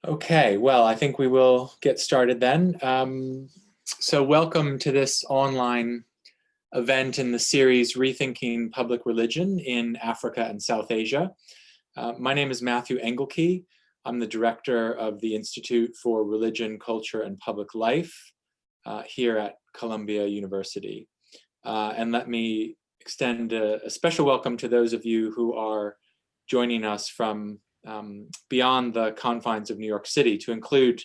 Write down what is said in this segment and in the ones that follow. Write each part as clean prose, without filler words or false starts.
Okay, well, I think we will get started then. So welcome to this online event in the series Rethinking Public Religion in Africa and South Asia. My name is Matthew Engelke. I'm the director of the Institute for Religion, Culture, and Public Life here at Columbia University. And let me extend a special welcome to those of you who are joining us from beyond the confines of New York City, to include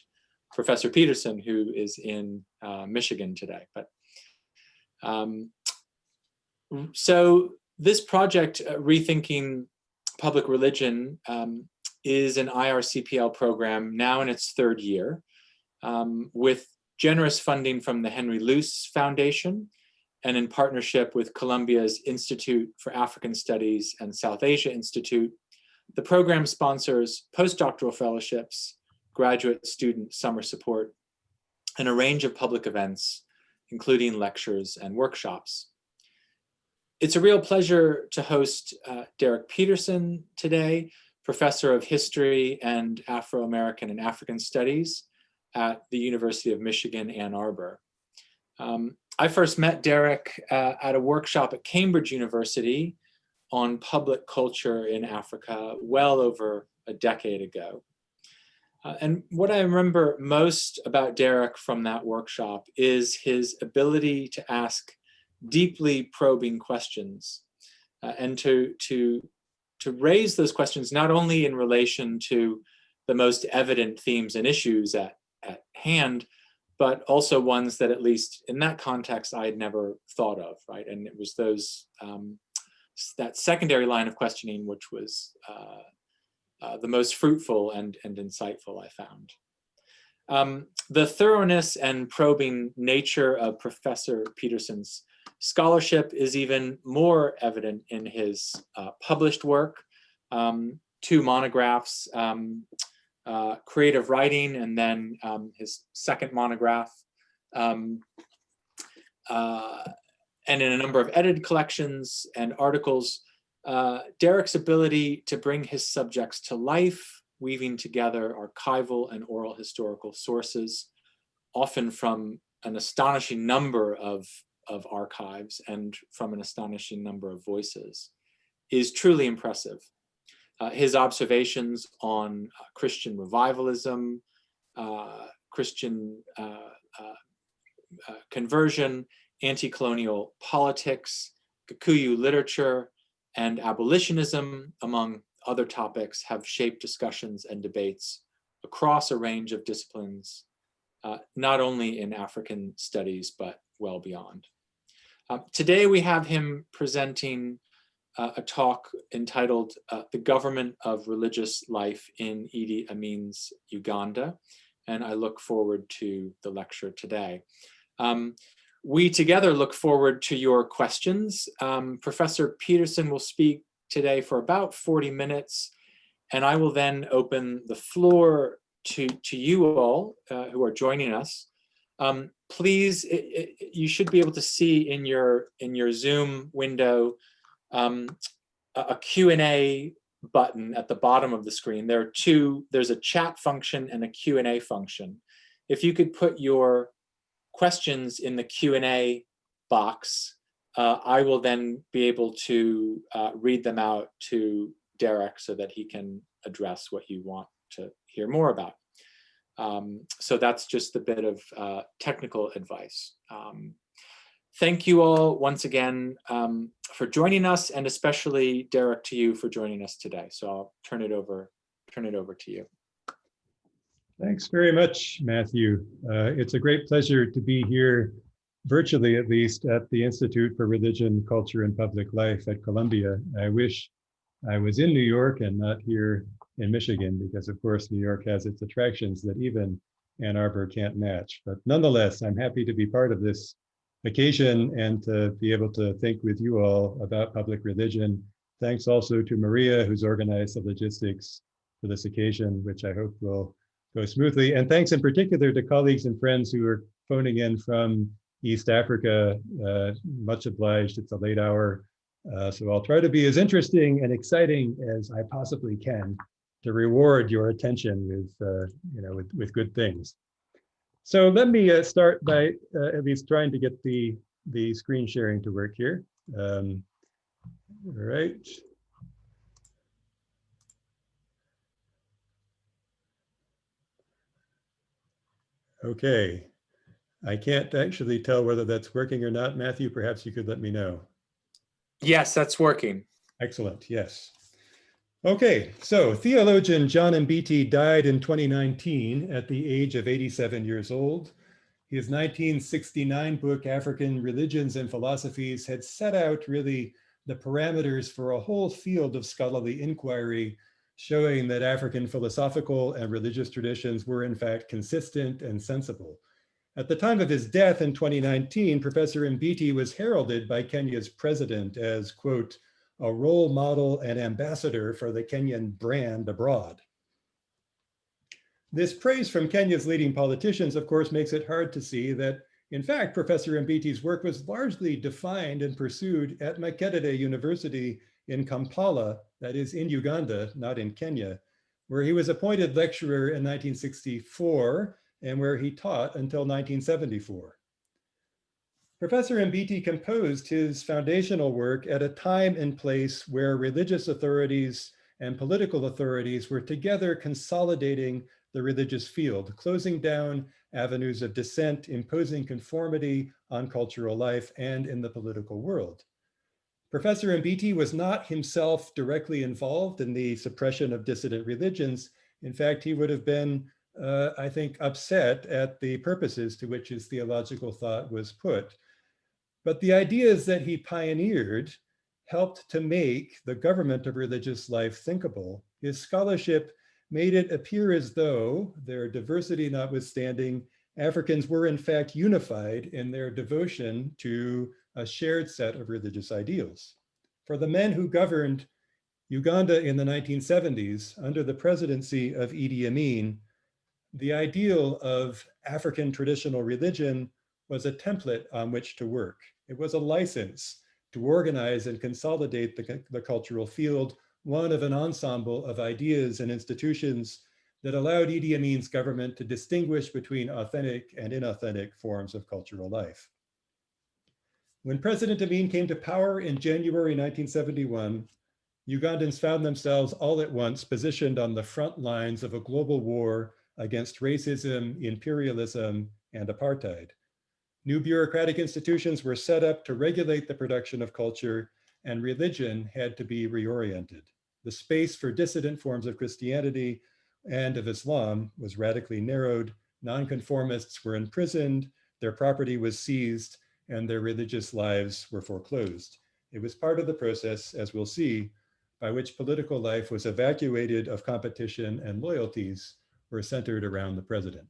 Professor Peterson, who is in Michigan today. So this project, Rethinking Public Religion, is an IRCPL program now in its third year, with generous funding from the Henry Luce Foundation and in partnership with Columbia's Institute for African Studies and South Asia Institute. The program sponsors postdoctoral fellowships, graduate student summer support, and a range of public events, including lectures and workshops. It's a real pleasure to host Derek Peterson today, professor of history and Afro-American and African studies at the University of Michigan, Ann Arbor. I first met Derek at a workshop at Cambridge University on public culture in Africa well over a decade ago. And what I remember most about Derek from that workshop is his ability to ask deeply probing questions and to raise those questions not only in relation to the most evident themes and issues at hand, but also ones that, at least in that context, I had never thought of, right? And it was those that secondary line of questioning which was the most fruitful and insightful, I found. The thoroughness and probing nature of Professor Peterson's scholarship is even more evident in his published work, 2 monographs, Creative Writing, and then his second monograph, and in a number of edited collections and articles. Derek's ability to bring his subjects to life, weaving together archival and oral historical sources, often from an astonishing number of archives and from an astonishing number of voices, is truly impressive. His observations on Christian revivalism, Christian conversion, anti-colonial politics, Kikuyu literature, and abolitionism, among other topics, have shaped discussions and debates across a range of disciplines, not only in African studies, but well beyond. Today we have him presenting a talk entitled The Government of Religious Life in Idi Amin's Uganda, and I look forward to the lecture today. We together look forward to your questions. Professor Peterson will speak today for about 40 minutes, and I will then open the floor to you all who are joining us. Please, you should be able to see in your Zoom window a Q&A button at the bottom of the screen. There's a chat function and a Q&A function. If you could put your questions in the Q&A box, I will then be able to read them out to Derek so that he can address what you want to hear more about. So that's just a bit of technical advice. Thank you all once again for joining us, and especially Derek, to you for joining us today. So I'll turn it over to you. Thanks very much, Matthew. It's a great pleasure to be here, virtually at least, at the Institute for Religion, Culture, and Public Life at Columbia. I wish I was in New York and not here in Michigan, because of course New York has its attractions that even Ann Arbor can't match. But nonetheless, I'm happy to be part of this occasion and to be able to think with you all about public religion. Thanks also to Maria, who's organized the logistics for this occasion, which I hope will go smoothly. And thanks in particular to colleagues and friends who are phoning in from East Africa. Much obliged, it's a late hour. So I'll try to be as interesting and exciting as I possibly can reward your attention with good things. So let me start by at least trying to get the screen sharing to work here. All right. Okay. I can't actually tell whether that's working or not. Matthew, perhaps you could let me know. Yes, that's working. Excellent. Yes. Okay, so theologian John Mbiti died in 2019 at the age of 87 years old. His 1969 book, African Religions and Philosophies, had set out really the parameters for a whole field of scholarly inquiry, showing that African philosophical and religious traditions were in fact consistent and sensible. At the time of his death in 2019, Professor Mbiti was heralded by Kenya's president as, quote, a role model and ambassador for the Kenyan brand abroad. This praise from Kenya's leading politicians, of course, makes it hard to see that, in fact, Professor Mbiti's work was largely defined and pursued at Makerere University in Kampala, that is in Uganda, not in Kenya, where he was appointed lecturer in 1964 and where he taught until 1974. Professor Mbiti composed his foundational work at a time and place where religious authorities and political authorities were together consolidating the religious field, closing down avenues of dissent, imposing conformity on cultural life and in the political world. Professor Mbiti was not himself directly involved in the suppression of dissident religions. In fact, he would have been, I think, upset at the purposes to which his theological thought was put. But the ideas that he pioneered helped to make the government of religious life thinkable. His scholarship made it appear as though, their diversity notwithstanding, Africans were in fact unified in their devotion to a shared set of religious ideals. For the men who governed Uganda in the 1970s under the presidency of Idi Amin, the ideal of African traditional religion was a template on which to work. It was a license to organize and consolidate the cultural field, one of an ensemble of ideas and institutions that allowed Idi Amin's government to distinguish between authentic and inauthentic forms of cultural life. When President Amin came to power in January 1971, Ugandans found themselves all at once positioned on the front lines of a global war against racism, imperialism, and apartheid. New bureaucratic institutions were set up to regulate the production of culture, and religion had to be reoriented. The space for dissident forms of Christianity and of Islam was radically narrowed. Nonconformists were imprisoned, their property was seized, and their religious lives were foreclosed. It was part of the process, as we'll see, by which political life was evacuated of competition and loyalties were centered around the president.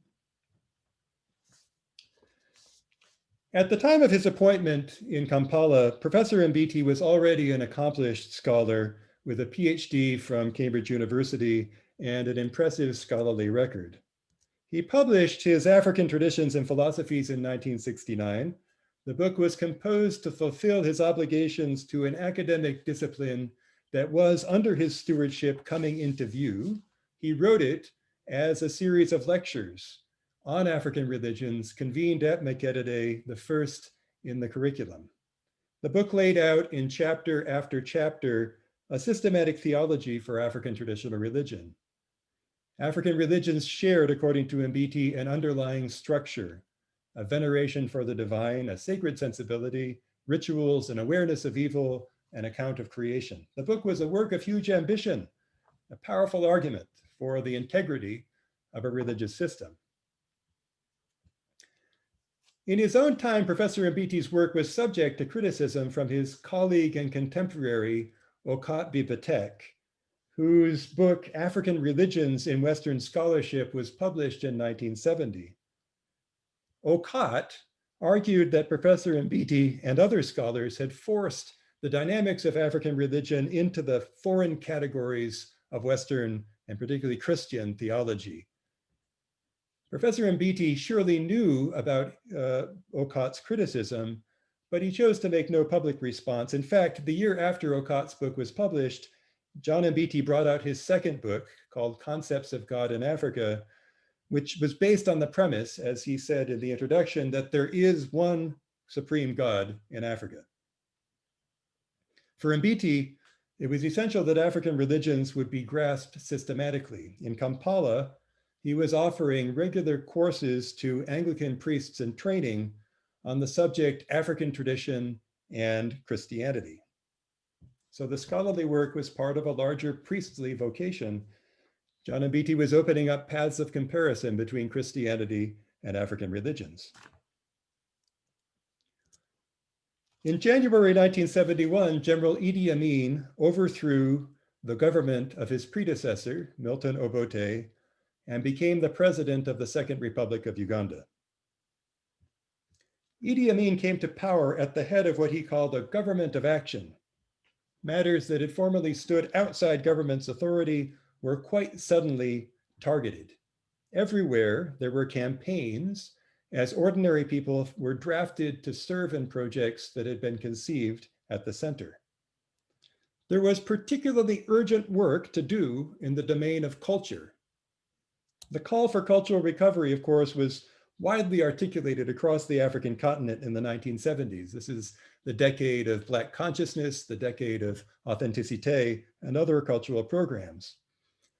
At the time of his appointment in Kampala, Professor Mbiti was already an accomplished scholar with a PhD from Cambridge University and an impressive scholarly record. He published his African Traditions and Philosophies in 1969. The book was composed to fulfill his obligations to an academic discipline that was under his stewardship coming into view. He wrote it as a series of lectures on African religions convened at Makerere, the first in the curriculum. The book laid out in chapter after chapter a systematic theology for African traditional religion. African religions shared, according to Mbiti, an underlying structure, a veneration for the divine, a sacred sensibility, rituals, an awareness of evil, an account of creation. The book was a work of huge ambition, a powerful argument for the integrity of a religious system. In his own time, Professor Mbiti's work was subject to criticism from his colleague and contemporary, Okat Bibatek, whose book, African Religions in Western Scholarship, was published in 1970. Okat argued that Professor Mbiti and other scholars had forced the dynamics of African religion into the foreign categories of Western and particularly Christian theology. Professor Mbiti surely knew about Okat's criticism, but he chose to make no public response. In fact, the year after Okat's book was published, John Mbiti brought out his second book called Concepts of God in Africa, which was based on the premise, as he said in the introduction, that there is one supreme God in Africa. For Mbiti, it was essential that African religions would be grasped systematically. In Kampala, he was offering regular courses to Anglican priests in training on the subject African tradition and Christianity. So the scholarly work was part of a larger priestly vocation. John Mbiti was opening up paths of comparison between Christianity and African religions. In January 1971, General Idi Amin overthrew the government of his predecessor, Milton Obote, and became the president of the Second Republic of Uganda. Idi Amin came to power at the head of what he called a government of action. Matters that had formerly stood outside government's authority were quite suddenly targeted. Everywhere there were campaigns as ordinary people were drafted to serve in projects that had been conceived at the center. There was particularly urgent work to do in the domain of culture. The call for cultural recovery, of course, was widely articulated across the African continent in the 1970s. This is the decade of Black consciousness, the decade of authenticité, and other cultural programs.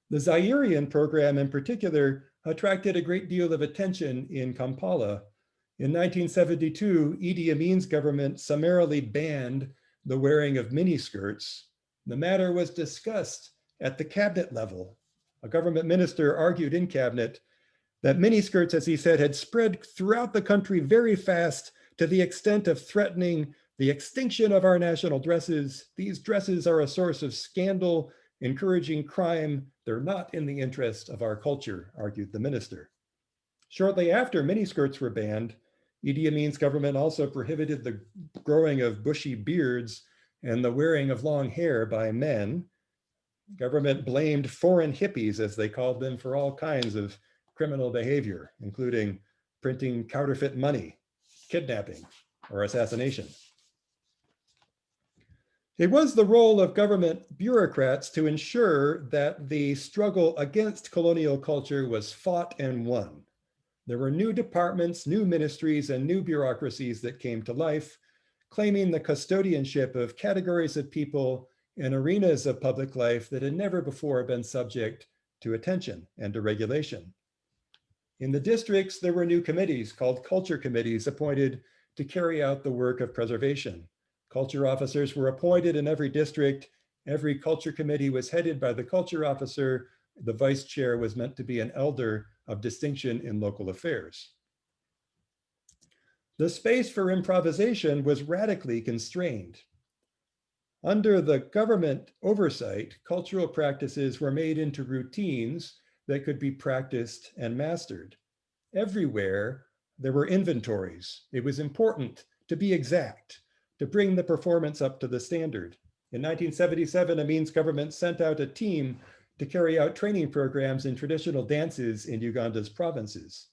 The Zairian program in particular attracted a great deal of attention in Kampala. In 1972, Idi Amin's government summarily banned the wearing of miniskirts. The matter was discussed at the cabinet level. A government minister argued in cabinet that miniskirts, as he said, had spread throughout the country very fast to the extent of threatening the extinction of our national dresses. These dresses are a source of scandal, encouraging crime. They're not in the interest of our culture, argued the minister. Shortly after miniskirts were banned, Idi Amin's government also prohibited the growing of bushy beards and the wearing of long hair by men. Government blamed foreign hippies, as they called them, for all kinds of criminal behavior, including printing counterfeit money, kidnapping, or assassination. It was the role of government bureaucrats to ensure that the struggle against colonial culture was fought and won. There were new departments, new ministries, and new bureaucracies that came to life, claiming the custodianship of categories of people in arenas of public life that had never before been subject to attention and to regulation. In the districts, there were new committees called culture committees appointed to carry out the work of preservation. Culture officers were appointed in every district. Every culture committee was headed by the culture officer. The vice chair was meant to be an elder of distinction in local affairs. The space for improvisation was radically constrained. Under the government oversight, cultural practices were made into routines that could be practiced and mastered. Everywhere, there were inventories. It was important to be exact, to bring the performance up to the standard. In 1977, Amin's government sent out a team to carry out training programs in traditional dances in Uganda's provinces.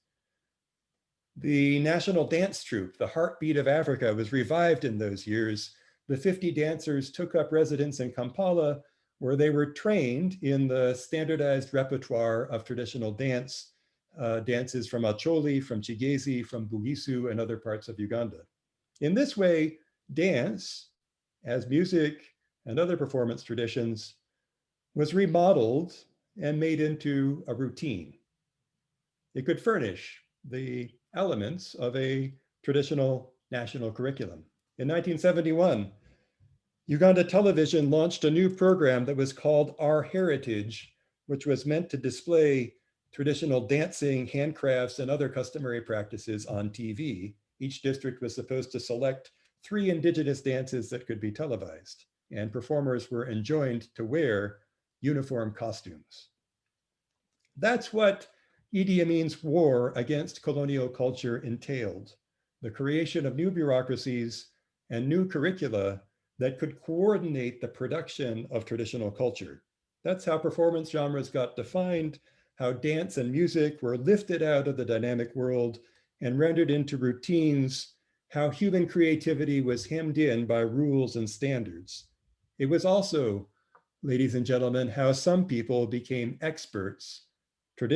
The national dance troupe, the heartbeat of Africa, was revived in those years. The 50 dancers took up residence in Kampala, where they were trained in the standardized repertoire of traditional dances from Acholi, from Chigezi, from Bugisu, and other parts of Uganda. In this way, dance, as music and other performance traditions, was remodeled and made into a routine. It could furnish the elements of a traditional national curriculum. In 1971, Uganda Television launched a new program that was called Our Heritage, which was meant to display traditional dancing, handcrafts, and other customary practices on TV. Each district was supposed to select 3 indigenous dances that could be televised, and performers were enjoined to wear uniform costumes. That's what Idi Amin's war against colonial culture entailed: the creation of new bureaucracies and new curricula that could coordinate the production of traditional culture. That's how performance genres got defined, how dance and music were lifted out of the dynamic world and rendered into routines, how human creativity was hemmed in by rules and standards. It was also ladies and gentlemen, how some people became experts and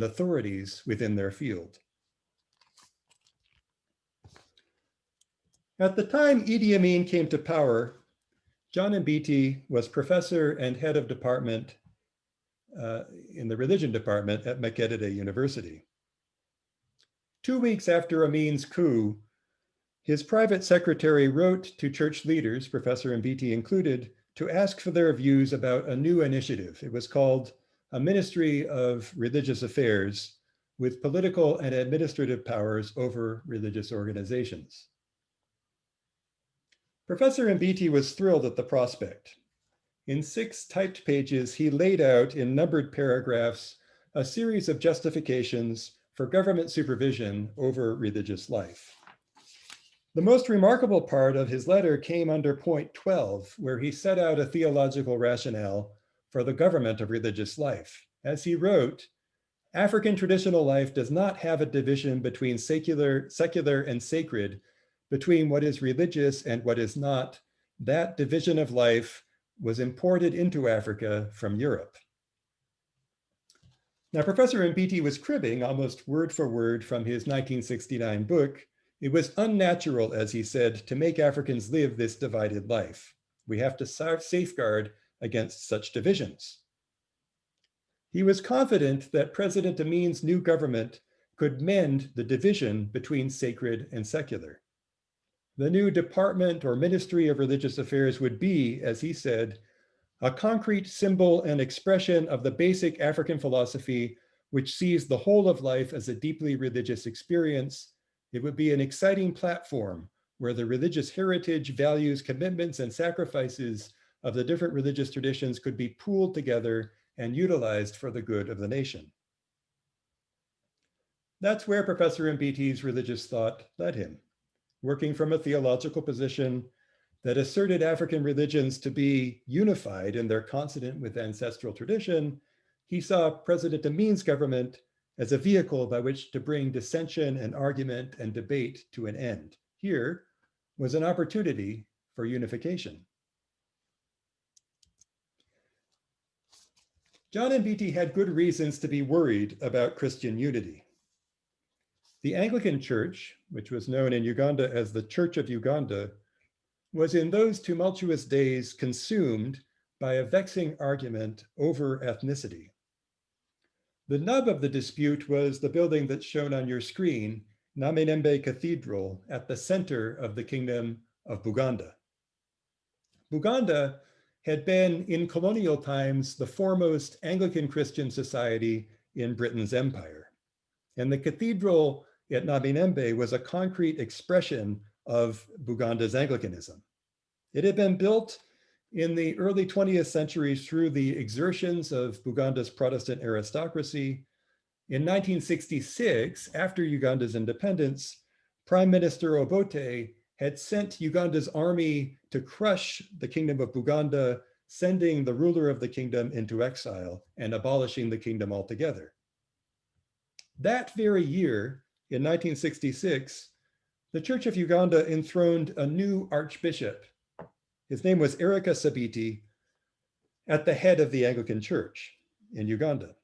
authorities within their field. At the time Idi Amin came to power, John Mbiti was professor and head of department in the religion department at Makerere University. 2 weeks after Amin's coup, his private secretary wrote to church leaders, Professor Mbiti included, to ask for their views about a new initiative. It was called a Ministry of Religious Affairs with political and administrative powers over religious organizations. Professor Mbiti was thrilled at the prospect. In 6 typed pages, he laid out in numbered paragraphs a series of justifications for government supervision over religious life. The most remarkable part of his letter came under point 12, where he set out a theological rationale for the government of religious life. As he wrote, African traditional life does not have a division between secular and sacred, between what is religious and what is not. That division of life was imported into Africa from Europe. Now, Professor Mbiti was cribbing almost word for word from his 1969 book. It was unnatural, as he said, to make Africans live this divided life. We have to safeguard against such divisions. He was confident that President Amin's new government could mend the division between sacred and secular. The new Department or Ministry of Religious Affairs would be, as he said, a concrete symbol and expression of the basic African philosophy which sees the whole of life as a deeply religious experience. It would be an exciting platform where the religious heritage, values, commitments, and sacrifices of the different religious traditions could be pooled together and utilized for the good of the nation. That's where Professor Mbiti's religious thought led him, working from a theological position that asserted African religions to be unified in their consonant with ancestral tradition. He saw President Amin's government as a vehicle by which to bring dissension and argument and debate to an end. Here was an opportunity for unification. John Mbiti had good reasons to be worried about Christian unity. The Anglican Church, which was known in Uganda as the Church of Uganda, was in those tumultuous days consumed by a vexing argument over ethnicity. The nub of the dispute was the building that's shown on your screen, Naminembe Cathedral, at the center of the Kingdom of Buganda. Buganda had been, in colonial times, the foremost Anglican Christian society in Britain's empire. And the cathedral at Naminembe was a concrete expression of Buganda's Anglicanism. It had been built in the early 20th century through the exertions of Buganda's Protestant aristocracy. In 1966, after Uganda's independence, Prime Minister Obote had sent Uganda's army to crush the Kingdom of Buganda, sending the ruler of the kingdom into exile and abolishing the kingdom altogether. That very year, in 1966, the Church of Uganda enthroned a new archbishop. His name was Erika Sabiti, at the head of the Anglican Church in Uganda.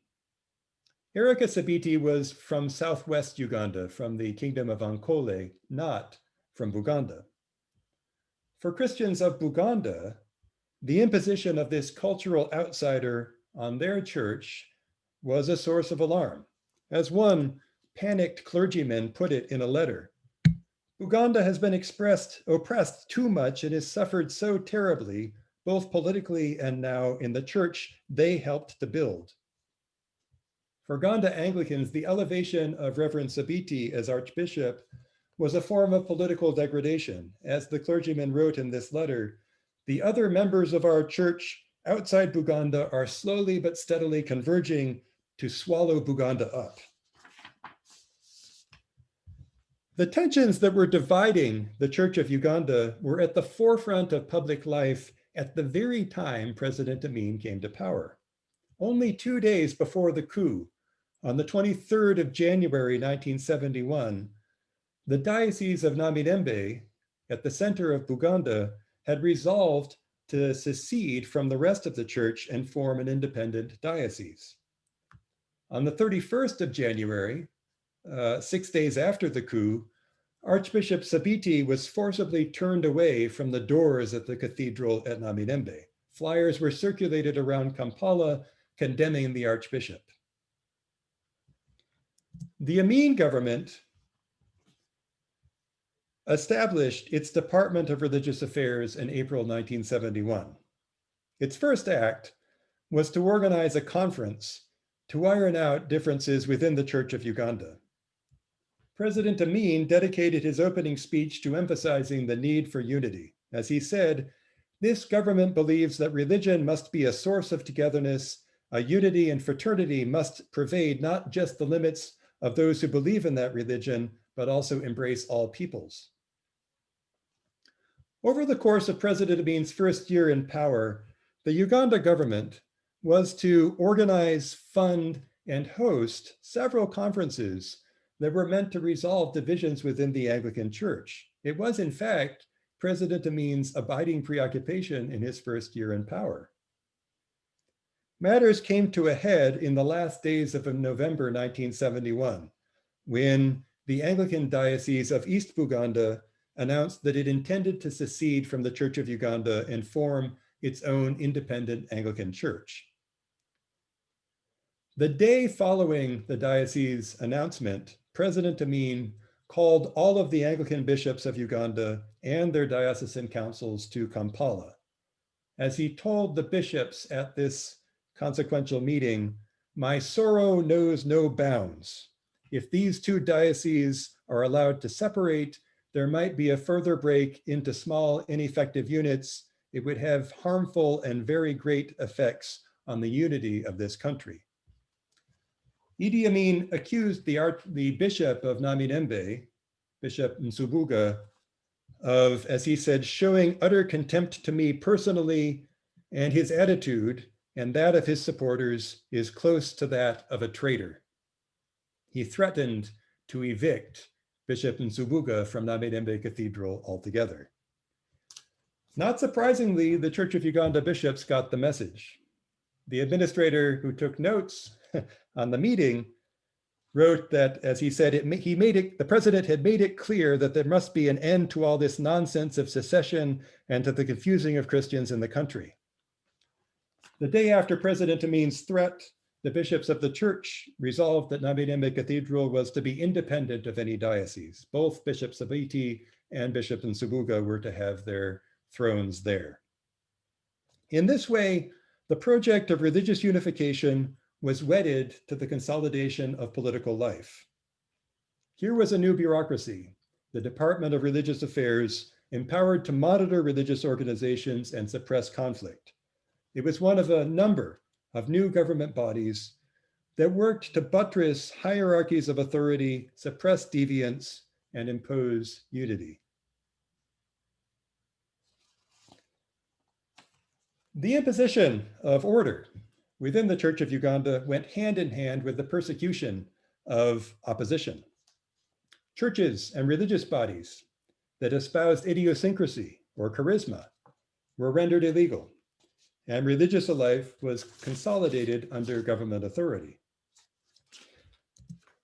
Erika Sabiti was from southwest Uganda, from the Kingdom of Ankole, not from Buganda. For Christians of Buganda, the imposition of this cultural outsider on their church was a source of alarm. As one panicked clergyman put it in a letter, Uganda has been oppressed too much and has suffered so terribly, both politically and now in the church they helped to build. For Uganda Anglicans, the elevation of Reverend Sabiti as Archbishop was a form of political degradation. As the clergyman wrote in this letter, the other members of our church outside Buganda are slowly but steadily converging to swallow Buganda up. The tensions that were dividing the Church of Uganda were at the forefront of public life at the very time President Amin came to power. Only 2 days before the coup, on the 23rd of January, 1971, the Diocese of Naminembe, at the center of Buganda, had resolved to secede from the rest of the church and form an independent diocese. On the 31st of January, 6 days after the coup, Archbishop Sabiti was forcibly turned away from the doors at the cathedral at Naminembe. Flyers were circulated around Kampala condemning the archbishop. The Amin government established its Department of Religious Affairs in April 1971. Its first act was to organize a conference to iron out differences within the Church of Uganda. President Amin dedicated his opening speech to emphasizing the need for unity. As he said, this government believes that religion must be a source of togetherness, a unity and fraternity must pervade not just the limits of those who believe in that religion, but also embrace all peoples. Over the course of President Amin's first year in power, the Uganda government was to organize, fund, and host several conferences that were meant to resolve divisions within the Anglican Church. It was, in fact, President Amin's abiding preoccupation in his first year in power. Matters came to a head in the last days of November 1971, when the Anglican Diocese of East Buganda announced that it intended to secede from the Church of Uganda and form its own independent Anglican church. The day following the diocese announcement, President Amin called all of the Anglican bishops of Uganda and their diocesan councils to Kampala. As he told the bishops at this consequential meeting, "My sorrow knows no bounds. If these two dioceses are allowed to separate, there might be a further break into small, ineffective units. It would have harmful and very great effects on the unity of this country." Idi Amin accused the bishop of Naminembe, Bishop Nsubuga, of, as he said, showing utter contempt to me personally, and his attitude and that of his supporters is close to that of a traitor. He threatened to evict Bishop Nsubuga from Naminembe Cathedral altogether. Not surprisingly, the Church of Uganda bishops got the message. The administrator who took notes on the meeting wrote that, as he said, the president had made it clear that there must be an end to all this nonsense of secession and to the confusing of Christians in the country. The day after President Amin's threat, the bishops of the church resolved that Naminembe Cathedral was to be independent of any diocese. Both Bishop Sabiti and Bishop Nsubuga were to have their thrones there. In this way, the project of religious unification was wedded to the consolidation of political life. Here was a new bureaucracy, the Department of Religious Affairs, empowered to monitor religious organizations and suppress conflict. It was one of a number of new government bodies that worked to buttress hierarchies of authority, suppress deviance, and impose unity. The imposition of order within the Church of Uganda went hand in hand with the persecution of opposition. Churches and religious bodies that espoused idiosyncrasy or charisma were rendered illegal, and religious life was consolidated under government authority.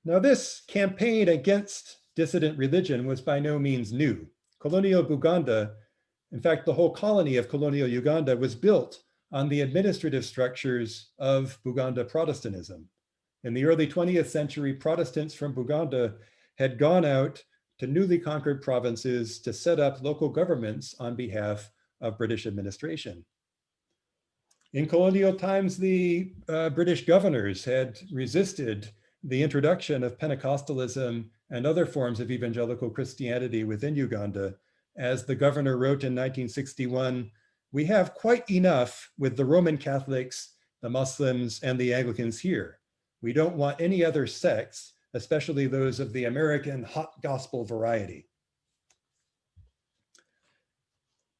Now, this campaign against dissident religion was by no means new. Colonial Buganda, in fact, the whole colony of colonial Uganda, was built on the administrative structures of Buganda Protestantism. In the early 20th century, Protestants from Buganda had gone out to newly conquered provinces to set up local governments on behalf of British administration. In colonial times, the British governors had resisted the introduction of Pentecostalism and other forms of evangelical Christianity within Uganda. As the governor wrote in 1961, "We have quite enough with the Roman Catholics, the Muslims, and the Anglicans here. We don't want any other sects, especially those of the American hot gospel variety."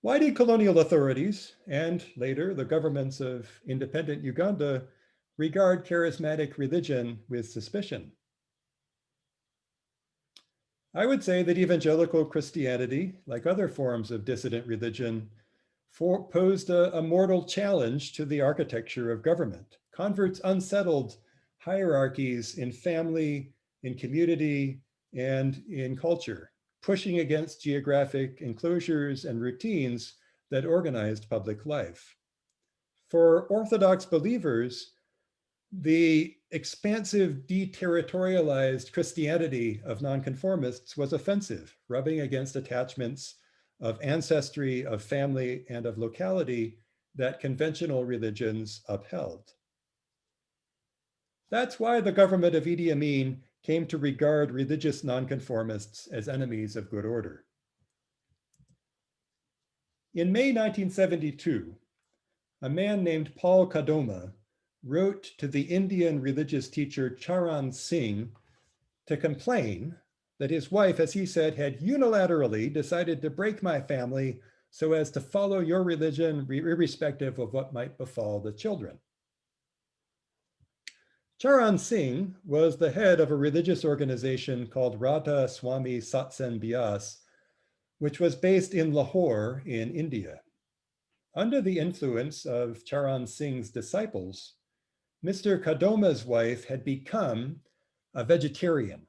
Why did colonial authorities, and later the governments of independent Uganda, regard charismatic religion with suspicion? I would say that evangelical Christianity, like other forms of dissident religion, posed a mortal challenge to the architecture of government. Converts unsettled hierarchies in family, in community, and in culture, pushing against geographic enclosures and routines that organized public life. For Orthodox believers, the expansive, deterritorialized Christianity of nonconformists was offensive, rubbing against attachments of ancestry, of family, and of locality that conventional religions upheld. That's why the government of Idi Amin came to regard religious nonconformists as enemies of good order. In May 1972, a man named Paul Kadoma wrote to the Indian religious teacher Charan Singh to complain that his wife, as he said, had unilaterally decided to break my family so as to follow your religion, irrespective of what might befall the children. Charan Singh was the head of a religious organization called Radha Swami Satsang Bias, which was based in Lahore in India. Under the influence of Charan Singh's disciples, Mr. Kadoma's wife had become a vegetarian.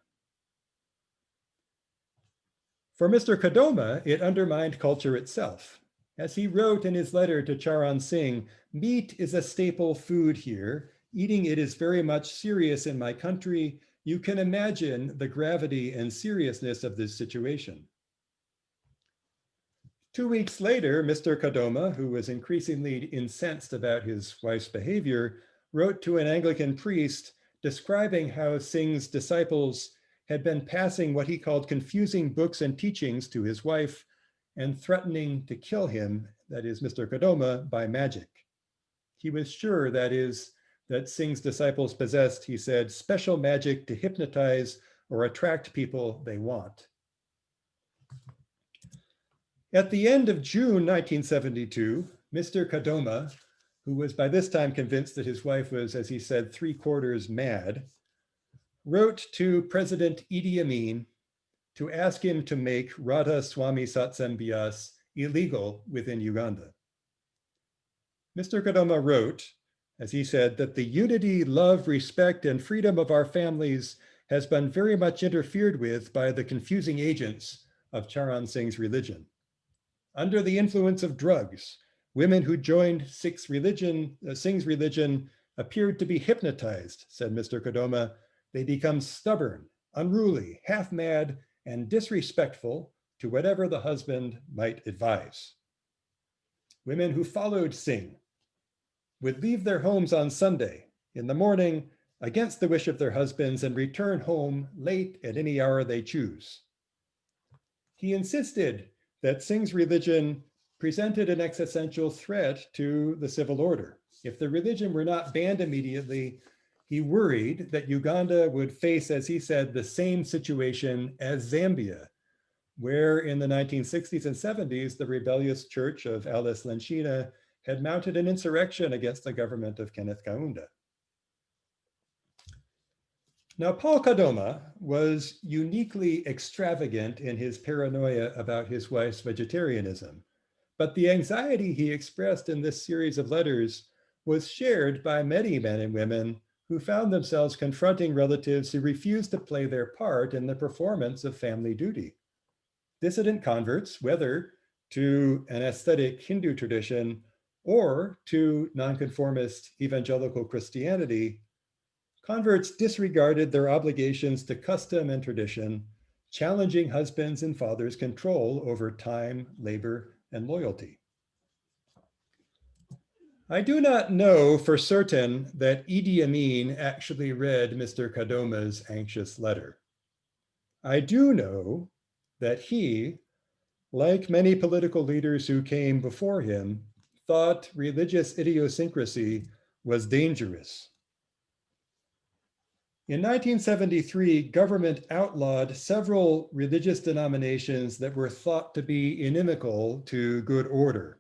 For Mr. Kadoma, it undermined culture itself. As he wrote in his letter to Charan Singh, meat is a staple food here. Eating it is very much serious in my country. You can imagine the gravity and seriousness of this situation. 2 weeks later, Mr. Kadoma, who was increasingly incensed about his wife's behavior, wrote to an Anglican priest describing how Singh's disciples had been passing what he called confusing books and teachings to his wife and threatening to kill him, that is Mr. Kadoma, by magic. He was sure, that is, that Singh's disciples possessed, he said, special magic to hypnotize or attract people they want. At the end of June 1972, Mr. Kadoma, who was by this time convinced that his wife was, as he said, 3/4 mad, wrote to President Idi Amin to ask him to make Radha Swami Satsang Bias illegal within Uganda. Mr. Kadoma wrote, as he said, that the unity, love, respect, and freedom of our families has been very much interfered with by the confusing agents of Charan Singh's religion. Under the influence of drugs, women who joined Singh's religion appeared to be hypnotized, said Mr. Kadoma. They become stubborn, unruly, half-mad, and disrespectful to whatever the husband might advise. Women who followed Singh would leave their homes on Sunday in the morning against the wish of their husbands and return home late at any hour they choose. He insisted that Singh's religion presented an existential threat to the civil order. If the religion were not banned immediately, he worried that Uganda would face, as he said, the same situation as Zambia, where in the 1960s and 70s, the rebellious church of Alice Lenshina had mounted an insurrection against the government of Kenneth Kaunda. Now, Paul Kadoma was uniquely extravagant in his paranoia about his wife's vegetarianism, but the anxiety he expressed in this series of letters was shared by many men and women who found themselves confronting relatives who refused to play their part in the performance of family duty. Dissident converts, whether to an aesthetic Hindu tradition or to nonconformist evangelical Christianity, converts disregarded their obligations to custom and tradition, challenging husbands' and fathers' control over time, labor, and loyalty. I do not know for certain that Idi Amin actually read Mr. Kadoma's anxious letter. I do know that he, like many political leaders who came before him, thought religious idiosyncrasy was dangerous. In 1973, government outlawed several religious denominations that were thought to be inimical to good order.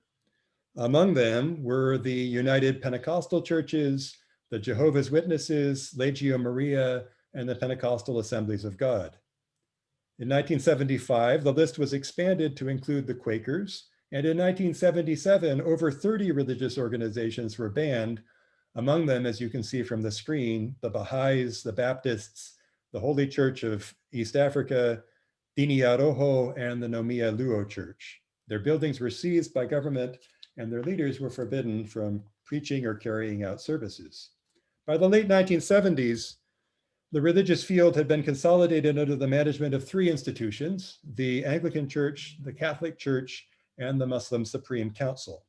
Among them were the United Pentecostal Churches, the Jehovah's Witnesses, Legio Maria, and the Pentecostal Assemblies of God. In 1975, the list was expanded to include the Quakers And in 1977, over 30 religious organizations were banned. Among them, as you can see from the screen, the Bahais, the Baptists, the Holy Church of East Africa, Dini Aroho, and the Nomia Luo Church. Their buildings were seized by government and their leaders were forbidden from preaching or carrying out services. By the late 1970s, the religious field had been consolidated under the management of three institutions: the Anglican Church, the Catholic Church, and the Muslim Supreme Council.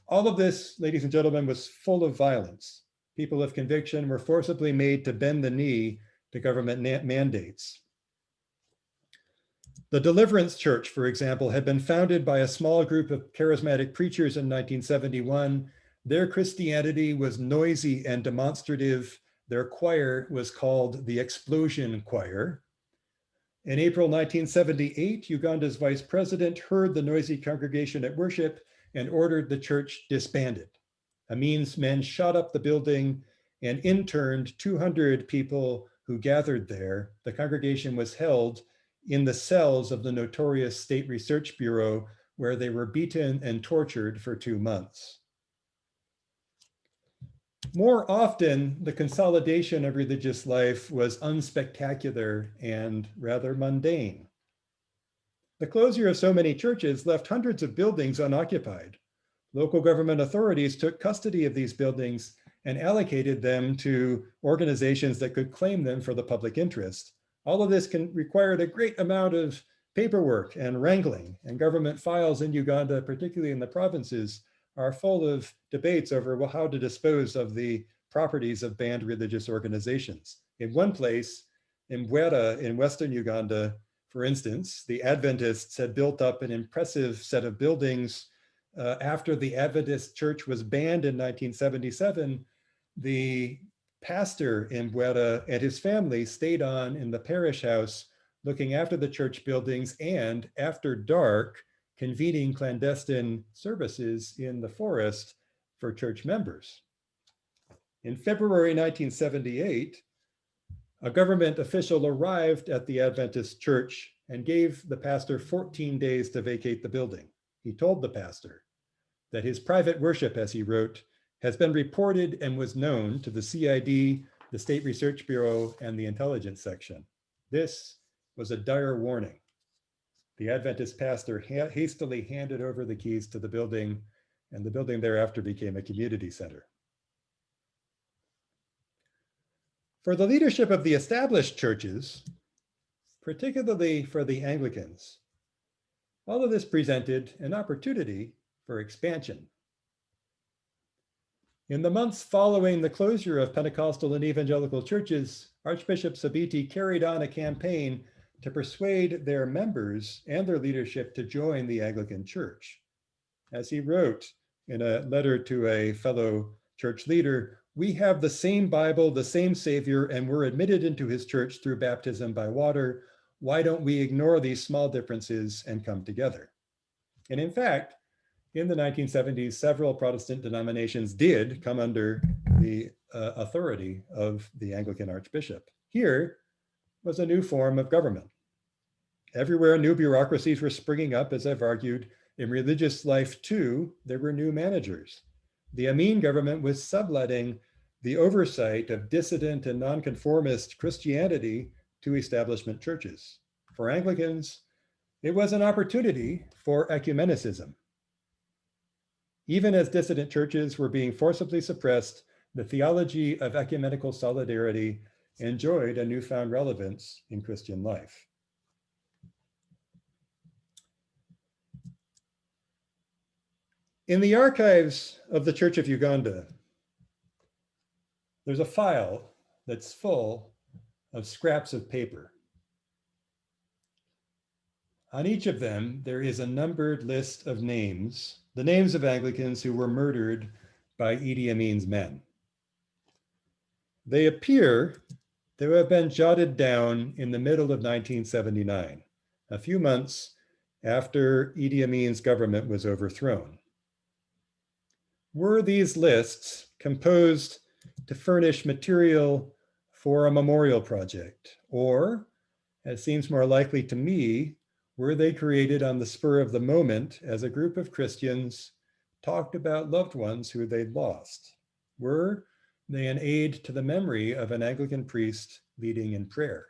All of this, ladies and gentlemen, was full of violence. People of conviction were forcibly made to bend the knee to government mandates. The Deliverance Church, for example, had been founded by a small group of charismatic preachers in 1971. Their Christianity was noisy and demonstrative. Their choir was called the Explosion Choir. In April 1978, Uganda's vice president heard the noisy congregation at worship and ordered the church disbanded. Amin's men shot up the building and interned 200 people who gathered there. The congregation was held in the cells of the notorious State Research Bureau, where they were beaten and tortured for 2 months. More often, the consolidation of religious life was unspectacular and rather mundane. The closure of so many churches left hundreds of buildings unoccupied. Local government authorities took custody of these buildings and allocated them to organizations that could claim them for the public interest. All of this required a great amount of paperwork and wrangling, and government files in Uganda, particularly in the provinces, are full of debates over how to dispose of the properties of banned religious organizations. In one place, in Bwera in Western Uganda, for instance, the Adventists had built up an impressive set of buildings. After the Adventist church was banned in 1977, the pastor in Bwera and his family stayed on in the parish house, looking after the church buildings and, after dark, convening clandestine services in the forest for church members. In February 1978, a government official arrived at the Adventist church and gave the pastor 14 days to vacate the building. He told the pastor that his private worship, as he wrote, has been reported and was known to the CID, the State Research Bureau, and the intelligence section. This was a dire warning. The Adventist pastor hastily handed over the keys to the building, and the building thereafter became a community center. For the leadership of the established churches, particularly for the Anglicans, all of this presented an opportunity for expansion. In the months following the closure of Pentecostal and evangelical churches, Archbishop Sabiti carried on a campaign to persuade their members and their leadership to join the Anglican Church. As he wrote in a letter to a fellow church leader, "We have the same Bible, the same Savior, and we're admitted into his church through baptism by water. Why don't we ignore these small differences and come together?" And in fact, in the 1970s, several Protestant denominations did come under the authority of the Anglican Archbishop. Here was a new form of government. Everywhere, new bureaucracies were springing up, as I've argued. In religious life, too, there were new managers. The Amin government was subletting the oversight of dissident and nonconformist Christianity to establishment churches. For Anglicans, it was an opportunity for ecumenicism. Even as dissident churches were being forcibly suppressed, the theology of ecumenical solidarity enjoyed a newfound relevance in Christian life. In the archives of the Church of Uganda, there's a file that's full of scraps of paper. On each of them, there is a numbered list of names, the names of Anglicans who were murdered by Idi Amin's men. They appear to have been jotted down in the middle of 1979, a few months after Idi Amin's government was overthrown. Were these lists composed to furnish material for a memorial project? Or, as seems more likely to me, Were they created on the spur of the moment as a group of Christians talked about loved ones who they'd lost? Were they an aid to the memory of an Anglican priest leading in prayer?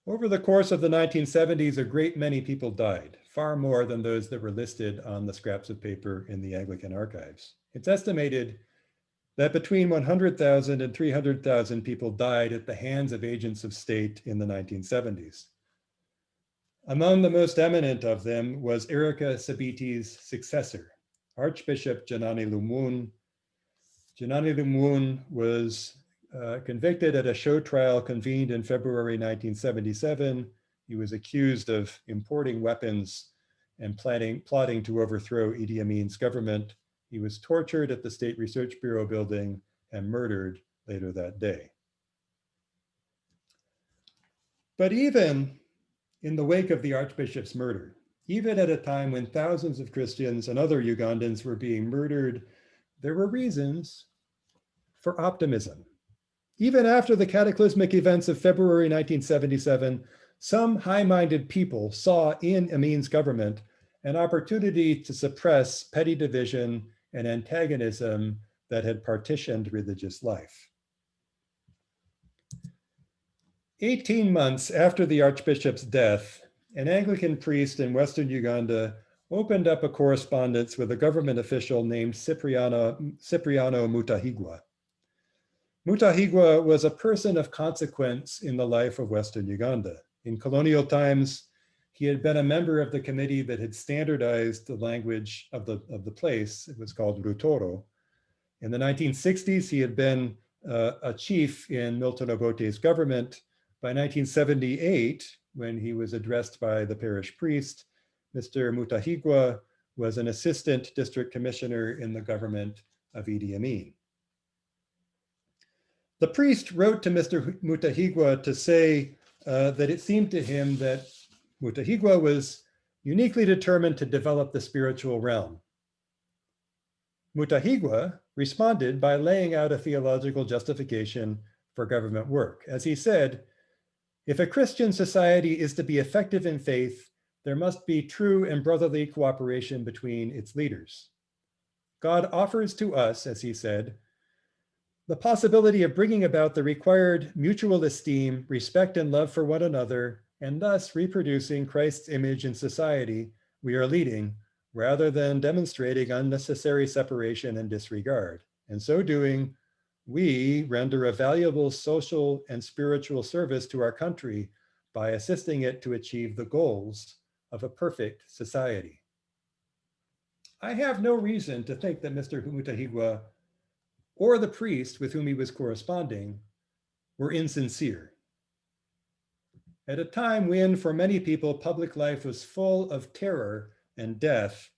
Over the course of the 1970s, a great many people died, far more than those that were listed on the scraps of paper in the Anglican archives. It's estimated that between 100,000 and 300,000 people died at the hands of agents of state in the 1970s. Among the most eminent of them was Erika Sabiti's successor, Archbishop Janani Lumun. Janani Lumun was convicted at a show trial convened in February 1977. He was accused of importing weapons and plotting to overthrow Idi Amin's government. He was tortured at the State Research Bureau building and murdered later that day. But even in the wake of the Archbishop's murder, even at a time when thousands of Christians and other Ugandans were being murdered, there were reasons for optimism. Even after the cataclysmic events of February 1977, some high-minded people saw in Amin's government an opportunity to suppress petty division and antagonism that had partitioned religious life. 18 months after the Archbishop's death, an Anglican priest in Western Uganda opened up a correspondence with a government official named Cipriano Mutahigwa. Mutahigwa was a person of consequence in the life of Western Uganda. In colonial times, he had been a member of the committee that had standardized the language of the place. It was called Rutoro. In the 1960s, he had been a chief in Milton Obote's government. By 1978, when he was addressed by the parish priest, Mr. Mutahigwa was an assistant district commissioner in the government of Idi Amin. The priest wrote to Mr. Mutahigwa to say that it seemed to him that Mutahigwa was uniquely determined to develop the spiritual realm. Mutahigwa responded by laying out a theological justification for government work. As he said, if a Christian society is to be effective in faith, there must be true and brotherly cooperation between its leaders. God offers to us, as he said, the possibility of bringing about the required mutual esteem, respect, and love for one another, and thus reproducing Christ's image in society we are leading, rather than demonstrating unnecessary separation and disregard. In so doing, we render a valuable social and spiritual service to our country by assisting it to achieve the goals of a perfect society. I have no reason to think that Mr. Mutahigwa or the priest with whom he was corresponding were insincere. At a time when, for many people, public life was full of terror and death,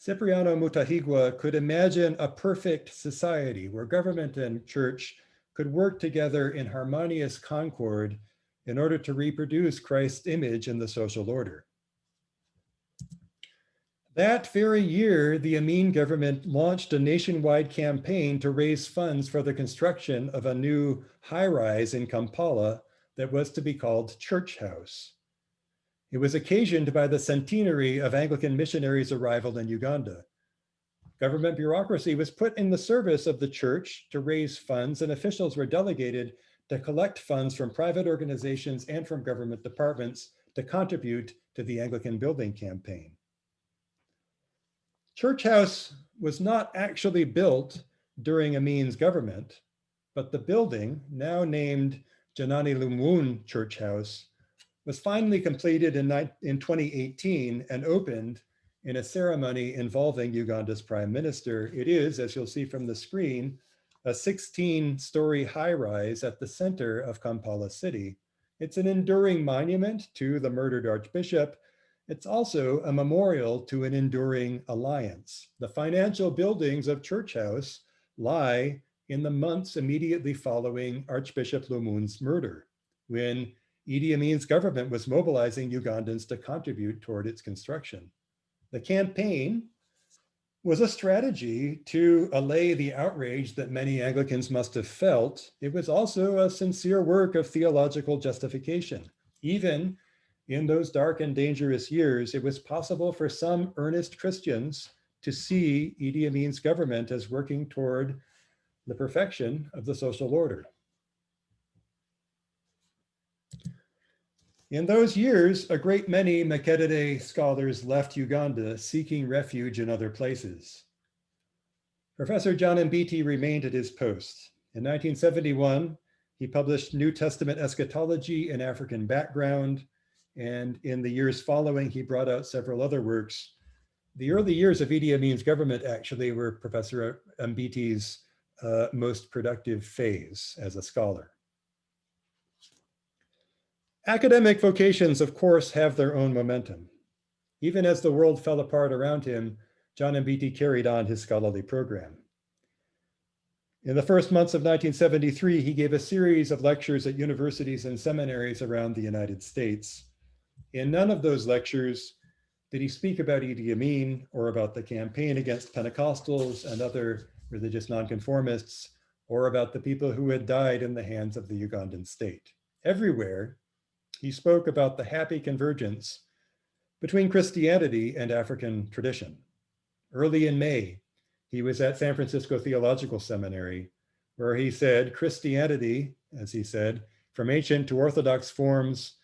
Cipriano Mutahigwa could imagine a perfect society where government and church could work together in harmonious concord in order to reproduce Christ's image in the social order. That very year, the Amin government launched a nationwide campaign to raise funds for the construction of a new high-rise in Kampala that was to be called Church House. It was occasioned by the centenary of Anglican missionaries' arrival in Uganda. Government bureaucracy was put in the service of the church to raise funds, and officials were delegated to collect funds from private organizations and from government departments to contribute to the Anglican building campaign. Church House was not actually built during Amin's government, but the building, now named Janani Lumun Church House, was finally completed in 2018 and opened in a ceremony involving Uganda's prime minister. It is, as you'll see from the screen, a 16-story high-rise at the center of Kampala city. It's an enduring monument to the murdered archbishop. It's also a memorial to an enduring alliance. The financial buildings of Church House lie in the months immediately following Archbishop Lumun's murder, when Idi Amin's government was mobilizing Ugandans to contribute toward its construction. The campaign was a strategy to allay the outrage that many Anglicans must have felt. It was also a sincere work of theological justification. Even in those dark and dangerous years, it was possible for some earnest Christians to see Idi Amin's government as working toward the perfection of the social order. In those years, a great many Makedede scholars left Uganda seeking refuge in other places. Professor John Mbiti remained at his post. In 1971, he published New Testament Eschatology and African Background, and in the years following, he brought out several other works. The early years of Idi Amin's government actually were Professor Mbiti's most productive phase as a scholar. Academic vocations, of course, have their own momentum. Even as the world fell apart around him, John Mbiti carried on his scholarly program. In the first months of 1973, he gave a series of lectures at universities and seminaries around the United States. In none of those lectures did he speak about Idi Amin or about the campaign against Pentecostals and other religious nonconformists, or about the people who had died in the hands of the Ugandan state. Everywhere, he spoke about the happy convergence between Christianity and African tradition. Early in May, he was at San Francisco Theological Seminary, where he said, Christianity, as he said, from ancient to orthodox forms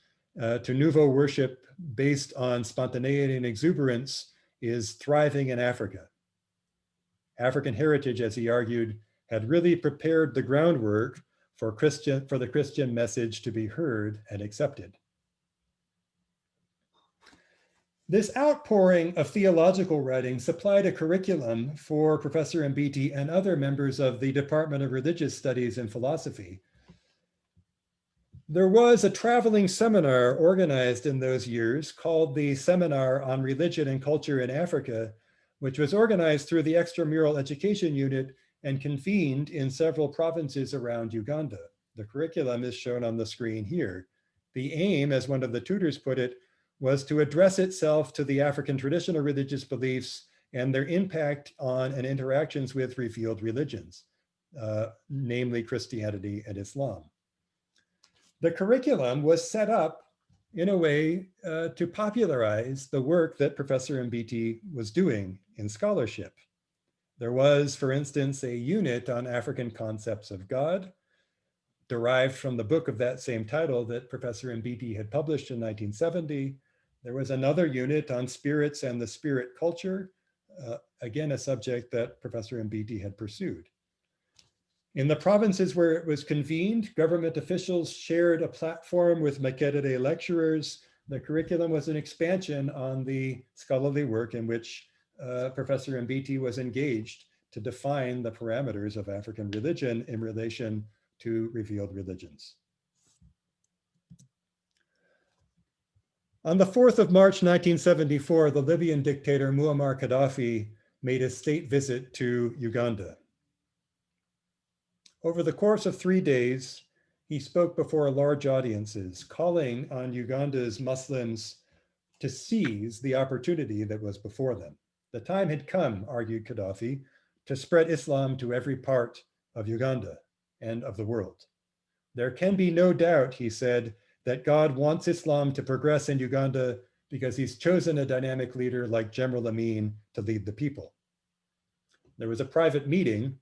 to nouveau worship based on spontaneity and exuberance, is thriving in Africa. African heritage, as he argued, had really prepared the groundwork for the Christian message to be heard and accepted. This outpouring of theological writing supplied a curriculum for Professor Mbiti and other members of the Department of Religious Studies and Philosophy. There was a traveling seminar organized in those years called the Seminar on Religion and Culture in Africa, which was organized through the Extramural Education Unit and convened in several provinces around Uganda. The curriculum is shown on the screen here. The aim, as one of the tutors put it, was to address itself to the African traditional religious beliefs and their impact on and interactions with revealed religions, namely Christianity and Islam. The curriculum was set up in a way to popularize the work that Professor Mbiti was doing in scholarship. There was, for instance, a unit on African concepts of God, derived from the book of that same title that Professor Mbiti had published in 1970. There was another unit on spirits and the spirit culture, again, a subject that Professor Mbiti had pursued. In the provinces where it was convened, government officials shared a platform with Makedede lecturers. The curriculum was an expansion on the scholarly work in which Professor Mbiti was engaged to define the parameters of African religion in relation to revealed religions. On the 4th of March, 1974, the Libyan dictator Muammar Gaddafi made a state visit to Uganda. Over the course of 3 days, he spoke before large audiences, calling on Uganda's Muslims to seize the opportunity that was before them. The time had come, argued Gaddafi, to spread Islam to every part of Uganda and of the world. There can be no doubt, he said, that God wants Islam to progress in Uganda because he's chosen a dynamic leader like General Amin to lead the people. There was a private meeting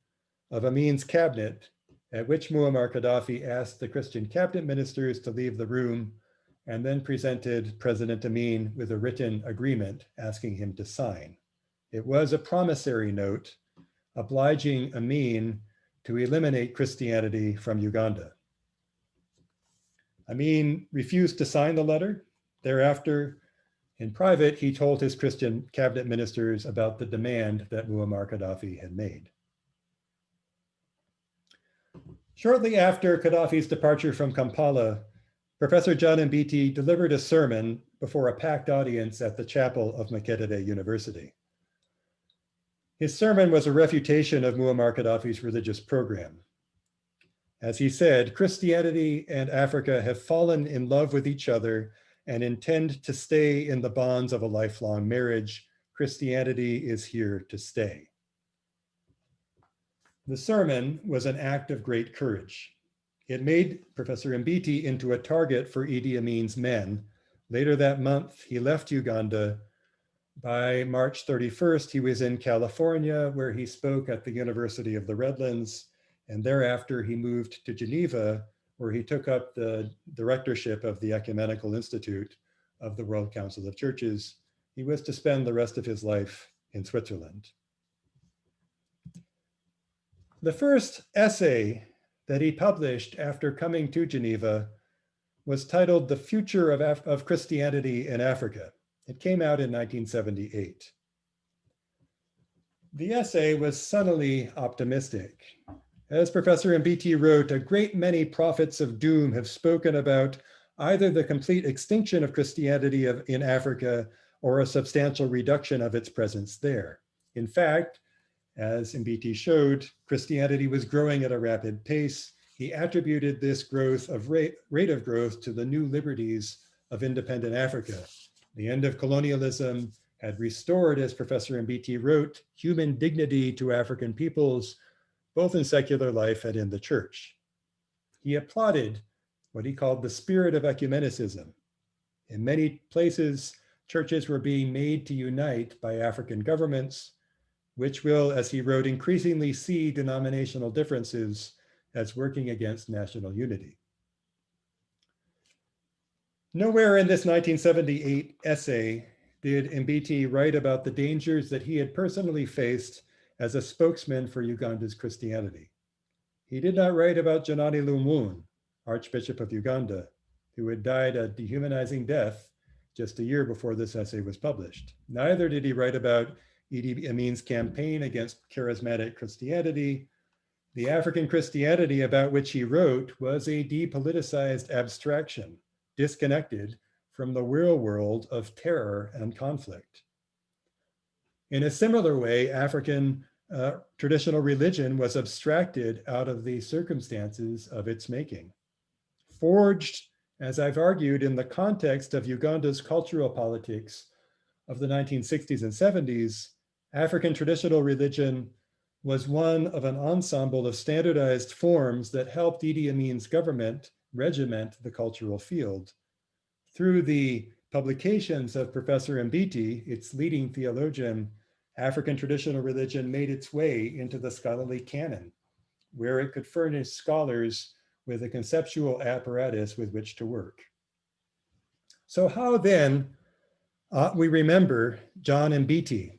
of Amin's cabinet at which Muammar Gaddafi asked the Christian cabinet ministers to leave the room and then presented President Amin with a written agreement asking him to sign. It was a promissory note obliging Amin to eliminate Christianity from Uganda. Amin refused to sign the letter. Thereafter, in private, he told his Christian cabinet ministers about the demand that Muammar Gaddafi had made. Shortly after Gaddafi's departure from Kampala, Professor John Mbiti delivered a sermon before a packed audience at the chapel of Makedede University. His sermon was a refutation of Muammar Gaddafi's religious program. As he said, Christianity and Africa have fallen in love with each other and intend to stay in the bonds of a lifelong marriage, Christianity is here to stay. The sermon was an act of great courage. It made Professor Mbiti into a target for Idi Amin's men. Later that month, he left Uganda. By March 31st, he was in California, where he spoke at the University of the Redlands, and thereafter he moved to Geneva, where he took up the directorship of the Ecumenical Institute of the World Council of Churches. He was to spend the rest of his life in Switzerland. The first essay that he published after coming to Geneva was titled "The Future of Christianity in Africa." It came out in 1978. The essay was sunnily optimistic. As Professor Mbiti wrote, a great many prophets of doom have spoken about either the complete extinction of Christianity in Africa or a substantial reduction of its presence there. In fact, as Mbiti showed, Christianity was growing at a rapid pace. He attributed this rate of growth to the new liberties of independent Africa. The end of colonialism had restored, as Professor Mbiti wrote, human dignity to African peoples, both in secular life and in the church. He applauded what he called the spirit of ecumenicism. In many places, churches were being made to unite by African governments, which will, as he wrote, increasingly see denominational differences as working against national unity. Nowhere in this 1978 essay did Mbiti write about the dangers that he had personally faced as a spokesman for Uganda's Christianity. He did not write about Janani Lumun, Archbishop of Uganda, who had died a dehumanizing death just a year before this essay was published. Neither did he write about Idi Amin's campaign against charismatic Christianity. The African Christianity about which he wrote was a depoliticized abstraction, disconnected from the real world of terror and conflict. In a similar way, African traditional religion was abstracted out of the circumstances of its making. Forged, as I've argued, in the context of Uganda's cultural politics of the 1960s and 70s, African traditional religion was one of an ensemble of standardized forms that helped Idi Amin's government regiment the cultural field. Through the publications of Professor Mbiti, its leading theologian, African traditional religion made its way into the scholarly canon, where it could furnish scholars with a conceptual apparatus with which to work. So how then ought we remember John Mbiti?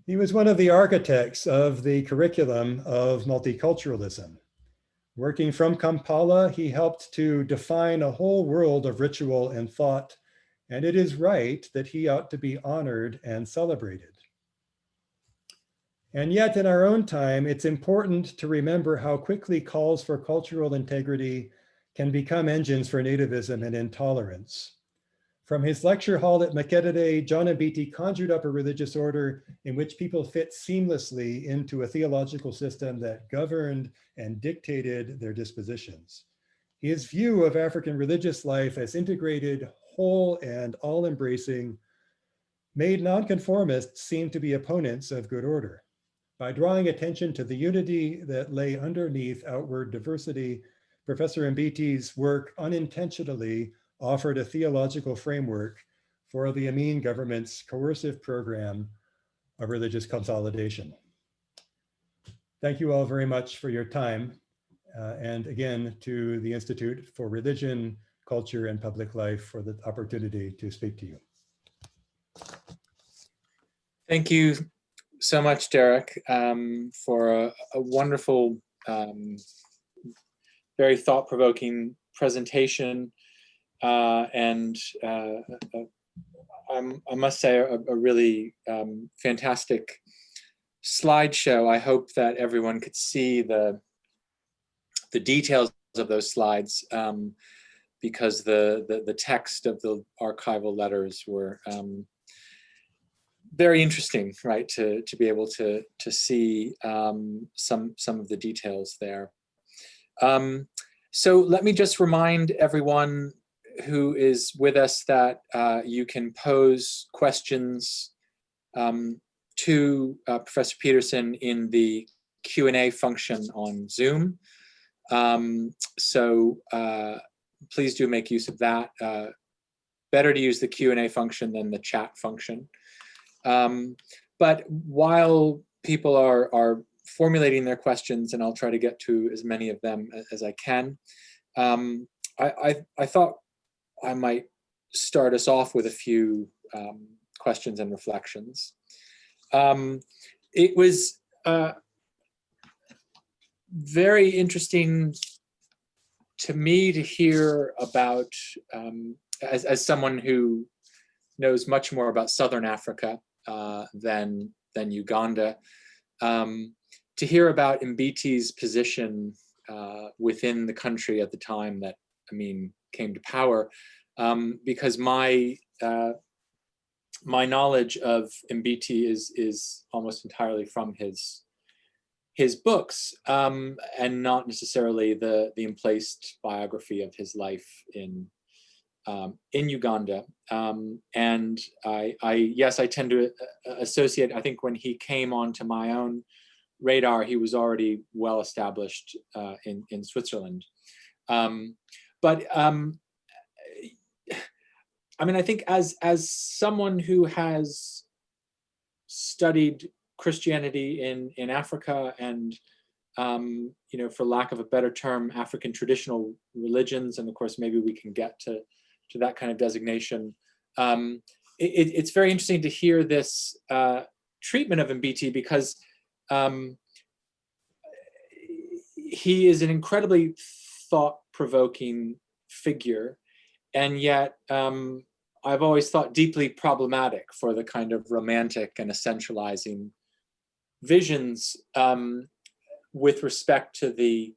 He was one of the architects of the curriculum of multiculturalism. Working from Kampala, he helped to define a whole world of ritual and thought, and it is right that he ought to be honored and celebrated. And yet in our own time, it's important to remember how quickly calls for cultural integrity can become engines for nativism and intolerance. From his lecture hall at Makerere, John Mbiti conjured up a religious order in which people fit seamlessly into a theological system that governed and dictated their dispositions. His view of African religious life as integrated, whole, and all-embracing made nonconformists seem to be opponents of good order. By drawing attention to the unity that lay underneath outward diversity, Professor Mbiti's work unintentionally offered a theological framework for the Amin government's coercive program of religious consolidation. Thank you all very much for your time. And again, to the Institute for Religion, Culture, and Public Life for the opportunity to speak to you. Thank you so much, Derek, for a wonderful, very thought-provoking presentation. And I must say a really fantastic slideshow. I hope that everyone could see the details of those slides, because the text of the archival letters were very interesting, right? To be able to see some of the details there. So let me just remind everyone who is with us that you can pose questions to Professor Peterson in the Q&A function on Zoom. So please do make use of that. Better to use the Q&A function than the chat function. But while people are formulating their questions, and I'll try to get to as many of them as I can, I thought I might start us off with a few questions and reflections. It was very interesting to me to hear about, as someone who knows much more about Southern Africa than Uganda, to hear about Mbiti's position within the country at the time that Amin came to power, because my knowledge of Mbiti is almost entirely from his books, and not necessarily the emplaced biography of his life in Uganda. And I tend to associate, I think when he came onto my own radar, he was already well established in Switzerland. But I mean, I think as someone who has studied Christianity in Africa and, you know, for lack of a better term, African traditional religions, and of course, maybe we can get to that kind of designation. It's very interesting to hear this treatment of Mbiti, because he is an incredibly thought-provoking figure, and yet I've always thought deeply problematic for the kind of romantic and essentializing visions with respect to the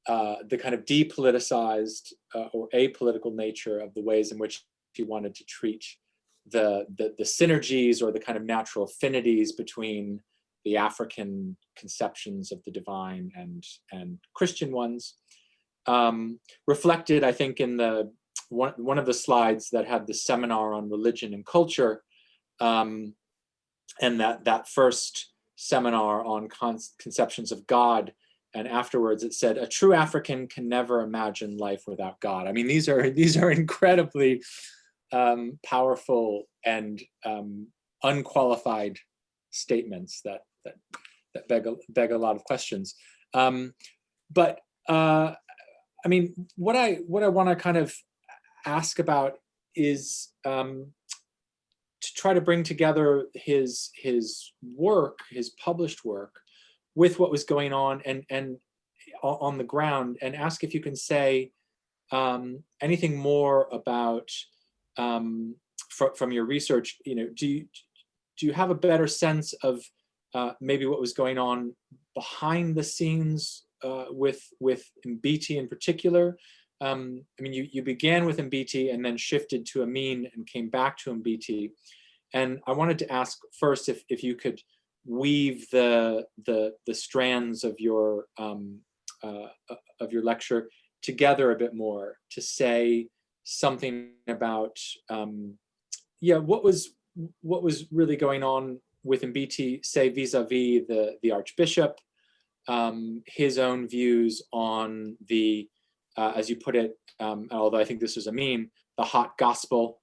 kind of depoliticized or apolitical nature of the ways in which he wanted to treat the synergies or the kind of natural affinities between the African conceptions of the divine and Christian ones. Reflected, I think, in the one of the slides that had the seminar on religion and culture, and that first seminar on conceptions of God, and afterwards it said, a true African can never imagine life without God. I mean, these are incredibly powerful and unqualified statements that beg a lot of questions. But I mean, what I want to kind of ask about is to try to bring together his work, his published work, with what was going on and on the ground, and ask if you can say anything more about from your research. You know, do you have a better sense of maybe what was going on behind the scenes with Mbiti in particular? I mean, you began with Mbiti and then shifted to Amin and came back to Mbiti. And I wanted to ask first if you could weave the strands of your lecture together a bit more to say something about what was really going on with Mbiti, say vis-a-vis the Archbishop, his own views on the as you put it, although I think this was Amin, the hot gospel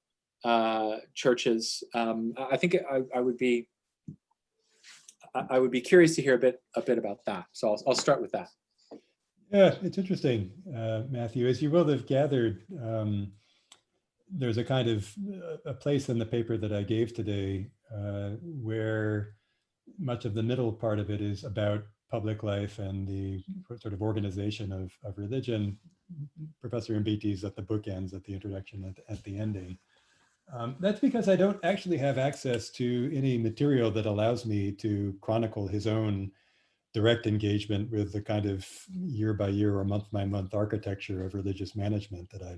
churches. I think I would be curious to hear a bit about that. So I'll start with that. Yeah, it's interesting, Matthew. As you will have gathered, there's a kind of a place in the paper that I gave today where much of the middle part of it is about public life and the sort of organization of religion. Professor Mbiti's at the bookends, at the introduction, at the ending. That's because I don't actually have access to any material that allows me to chronicle his own direct engagement with the kind of year by year or month by month architecture of religious management or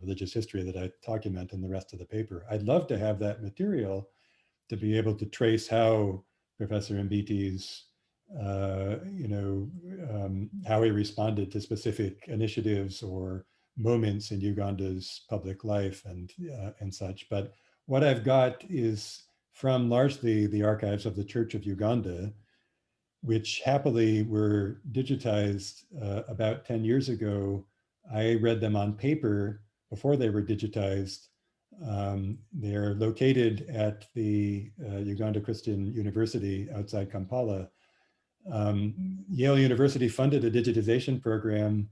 religious history that I document in the rest of the paper. I'd love to have that material to be able to trace how Professor Mbiti's how he responded to specific initiatives or moments in Uganda's public life and such. But what I've got is from largely the archives of the Church of Uganda, which happily were digitized about 10 years ago. I read them on paper before they were digitized. They're located at the Uganda Christian University outside Kampala. Yale University funded a digitization program,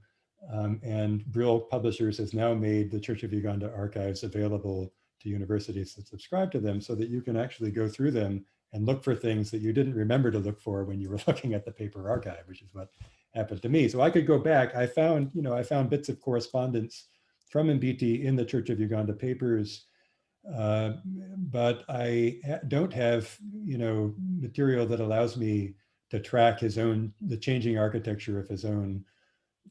and Brill Publishers has now made the Church of Uganda archives available to universities that subscribe to them, so that you can actually go through them and look for things that you didn't remember to look for when you were looking at the paper archive, which is what happened to me. So I could go back. I found bits of correspondence from Mbiti in the Church of Uganda papers, but I don't have material that allows me to track the changing architecture of his own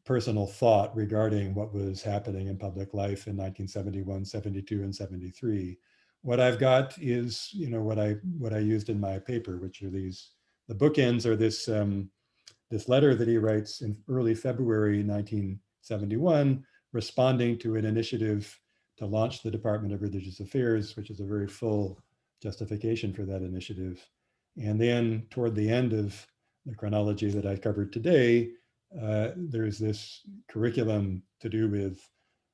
personal thought regarding what was happening in public life in 1971, 72, and 73. What I've got is, what I used in my paper, which are the bookends are this letter that he writes in early February 1971, responding to an initiative to launch the Department of Religious Affairs, which is a very full justification for that initiative. And then toward the end of the chronology that I covered today, there's this curriculum to do with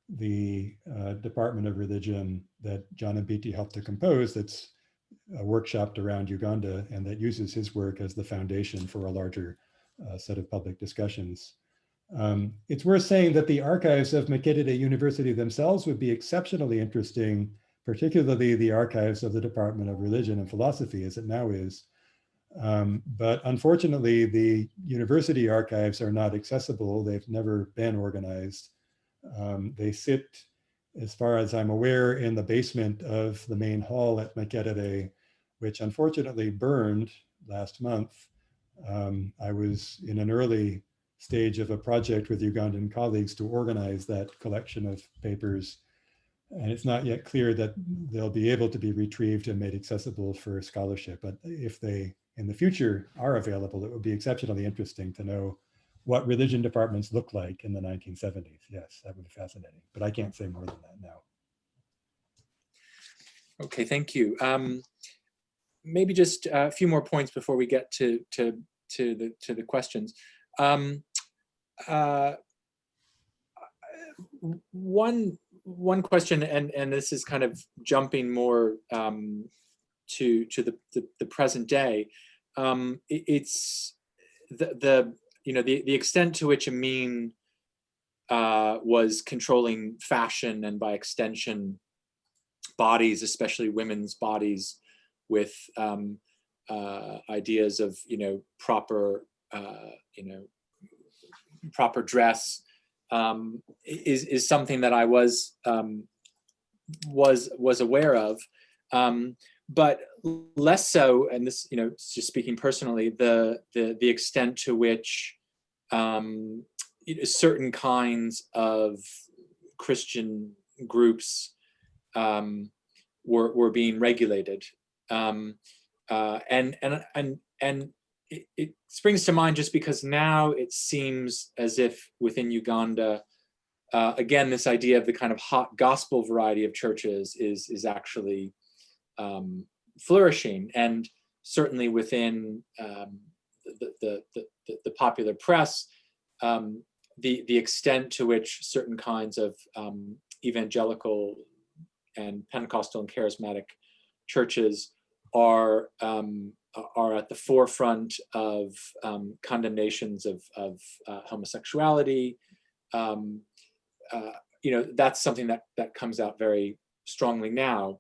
the Department of Religion that John Mbiti helped to compose, that's workshopped around Uganda, and that uses his work as the foundation for a larger set of public discussions. It's worth saying that the archives of Makerere University themselves would be exceptionally interesting, particularly the archives of the Department of Religion and Philosophy, as it now is. But unfortunately, the university archives are not accessible. They've never been organized. They sit, as far as I'm aware, in the basement of the main hall at Makerere, which unfortunately burned last month. I was in an early stage of a project with Ugandan colleagues to organize that collection of papers, and it's not yet clear that they'll be able to be retrieved and made accessible for scholarship. But if they, in the future, are available, it would be exceptionally interesting to know what religion departments look like in the 1970s. Yes, that would be fascinating, but I can't say more than that now. Okay, thank you. Maybe just a few more points before we get to the questions. One question, and this is kind of jumping more to the present day. It's the extent to which Amin was controlling fashion, and by extension bodies, especially women's bodies, with ideas of proper proper dress, is something that I was aware of, but less so. And this, just speaking personally, the extent to which certain kinds of Christian groups were being regulated, and it springs to mind just because now it seems as if within Uganda, again, this idea of the kind of hot gospel variety of churches is actually flourishing, and certainly within the popular press, the extent to which certain kinds of evangelical and Pentecostal and charismatic churches are at the forefront of condemnations of homosexuality. That's something that comes out very strongly now.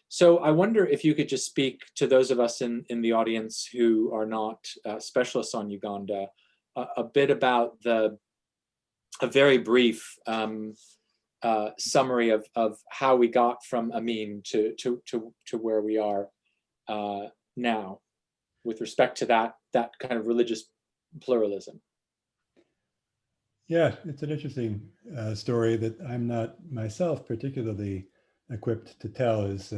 So I wonder if you could just speak to those of us in the audience who are not specialists on Uganda, a bit about a very brief summary of how we got from Amin to where we are now, with respect to that kind of religious pluralism. Yeah, it's an interesting story that I'm not myself particularly equipped to tell. It's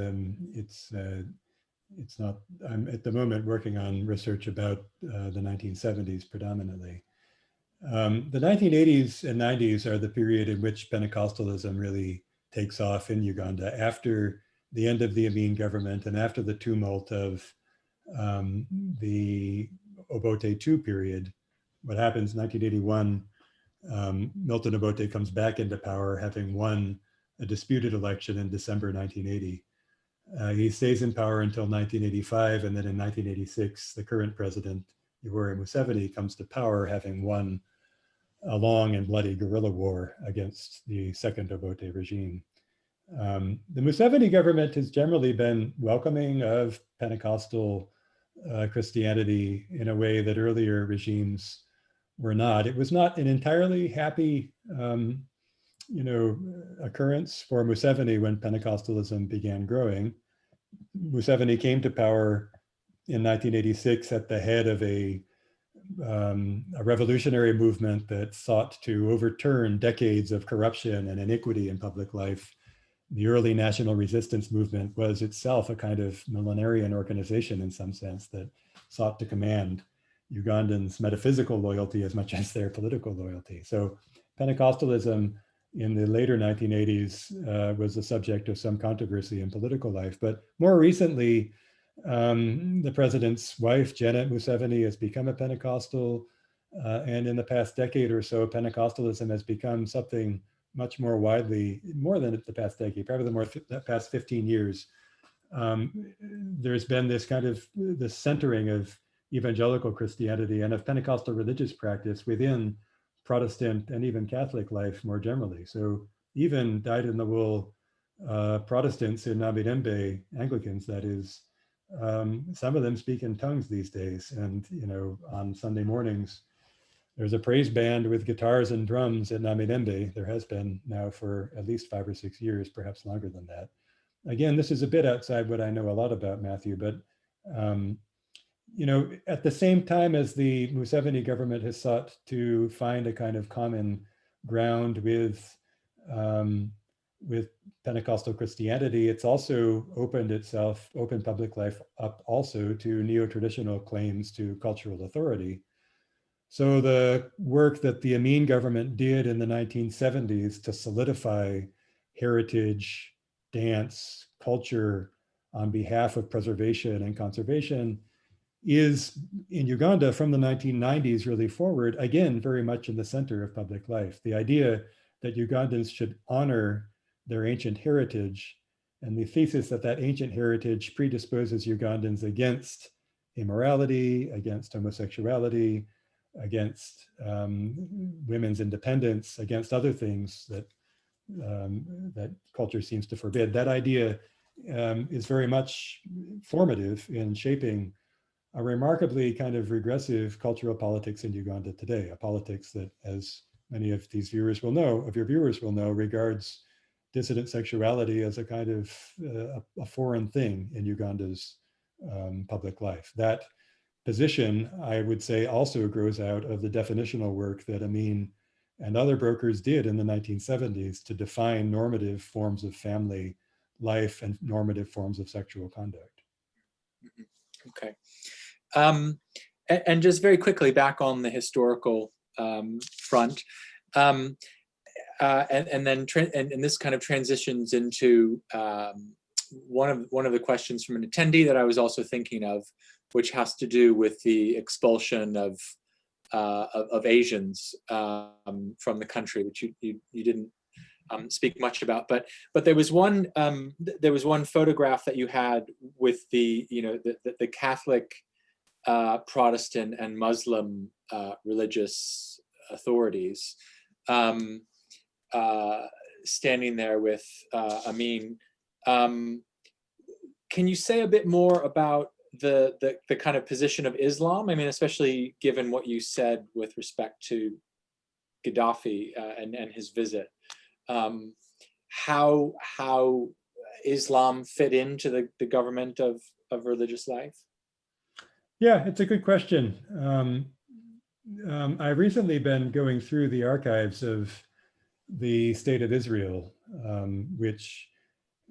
not. I'm at the moment working on research about the 1970s predominantly. The 1980s and 90s are the period in which Pentecostalism really takes off in Uganda after the end of the Amin government and after the tumult of the Obote II period. What happens in 1981, Milton Obote comes back into power, having won a disputed election in December 1980. He stays in power until 1985, and then in 1986, the current president, Yoweri Museveni, comes to power, having won a long and bloody guerrilla war against the second Obote regime. The Museveni government has generally been welcoming of Pentecostal Christianity in a way that earlier regimes were not. It was not an entirely happy occurrence for Museveni when Pentecostalism began growing. Museveni came to power in 1986 at the head of a revolutionary movement that sought to overturn decades of corruption and iniquity in public life. The early national resistance movement was itself a kind of millenarian organization in some sense that sought to command Ugandans' metaphysical loyalty as much as their political loyalty. So Pentecostalism in the later 1980s was the subject of some controversy in political life. But more recently, the president's wife, Janet Museveni, has become a Pentecostal. And in the past decade or so, Pentecostalism has become something much more widely, more than the past decade, probably the past 15 years. There's been this kind of this centering of evangelical Christianity and of Pentecostal religious practice within Protestant and even Catholic life more generally. So even dyed-in-the-wool Protestants in Nabidembe, Anglicans that is, some of them speak in tongues these days. And on Sunday mornings, there's a praise band with guitars and drums at Namidembe. There has been now for at least 5 or 6 years, perhaps longer than that. Again, this is a bit outside what I know a lot about, Matthew, but at the same time as the Museveni government has sought to find a kind of common ground with Pentecostal Christianity, it's also opened public life up also to neo-traditional claims to cultural authority. So the work that the Amin government did in the 1970s to solidify heritage, dance, culture on behalf of preservation and conservation is in Uganda from the 1990s really forward, again, very much in the center of public life. The idea that Ugandans should honor their ancient heritage and the thesis that that ancient heritage predisposes Ugandans against immorality, against homosexuality, against women's independence, against other things that that culture seems to forbid. That idea is very much formative in shaping a remarkably kind of regressive cultural politics in Uganda today, a politics that, as many of these viewers will know, regards dissident sexuality as a kind of a foreign thing in Uganda's public life. That position, I would say, also grows out of the definitional work that Amin and other brokers did in the 1970s to define normative forms of family life and normative forms of sexual conduct. Okay. And just very quickly back on the historical front, and this kind of transitions into one of the questions from an attendee that I was also thinking of, which has to do with the expulsion of Asians from the country, which you didn't speak much about. But there was one photograph that you had with the Catholic, Protestant, and Muslim religious authorities standing there with Amin. Can you say a bit more about the kind of position of Islam? I mean, especially given what you said with respect to Gaddafi and his visit. How Islam fit into the government of religious life? Yeah, it's a good question. I've recently been going through the archives of the State of Israel, which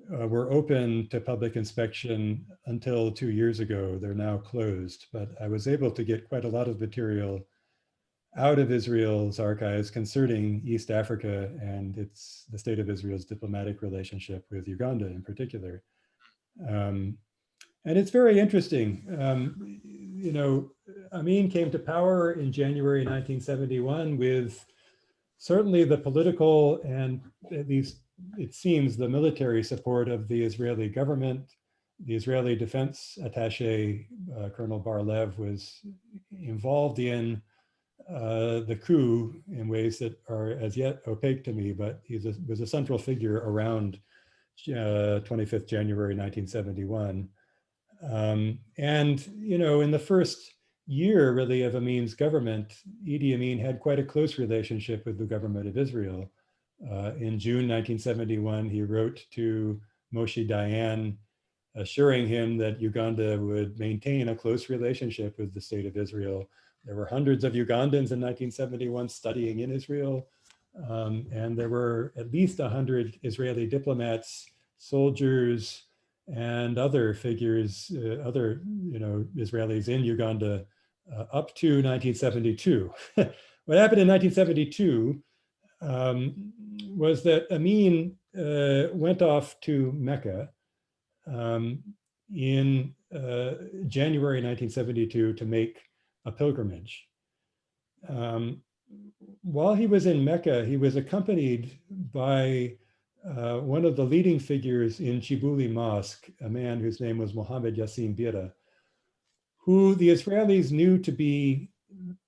were open to public inspection until 2 years ago. They're now closed, but I was able to get quite a lot of material out of Israel's archives concerning East Africa and the state of Israel's diplomatic relationship with Uganda in particular. And it's very interesting. You know, Amin came to power in January 1971 with certainly the political and, at least it seems, the military support of the Israeli government. The Israeli defense attaché, Colonel Bar-Lev, was involved in the coup in ways that are as yet opaque to me, but he was a central figure around 25th January 1971. And, you know, in the first year really of Amin's government, Idi Amin had quite a close relationship with the government of Israel. In June 1971, he wrote to Moshe Dayan, assuring him that Uganda would maintain a close relationship with the state of Israel. There were hundreds of Ugandans in 1971 studying in Israel, and there were at least 100 Israeli diplomats, soldiers, and other figures, other Israelis in Uganda up to 1972. What happened in 1972 was that Amin went off to Mecca in January 1972 to make a pilgrimage. While he was in Mecca, he was accompanied by one of the leading figures in Chibuli Mosque, a man whose name was Mohammed Yassin Bira, who the Israelis knew to be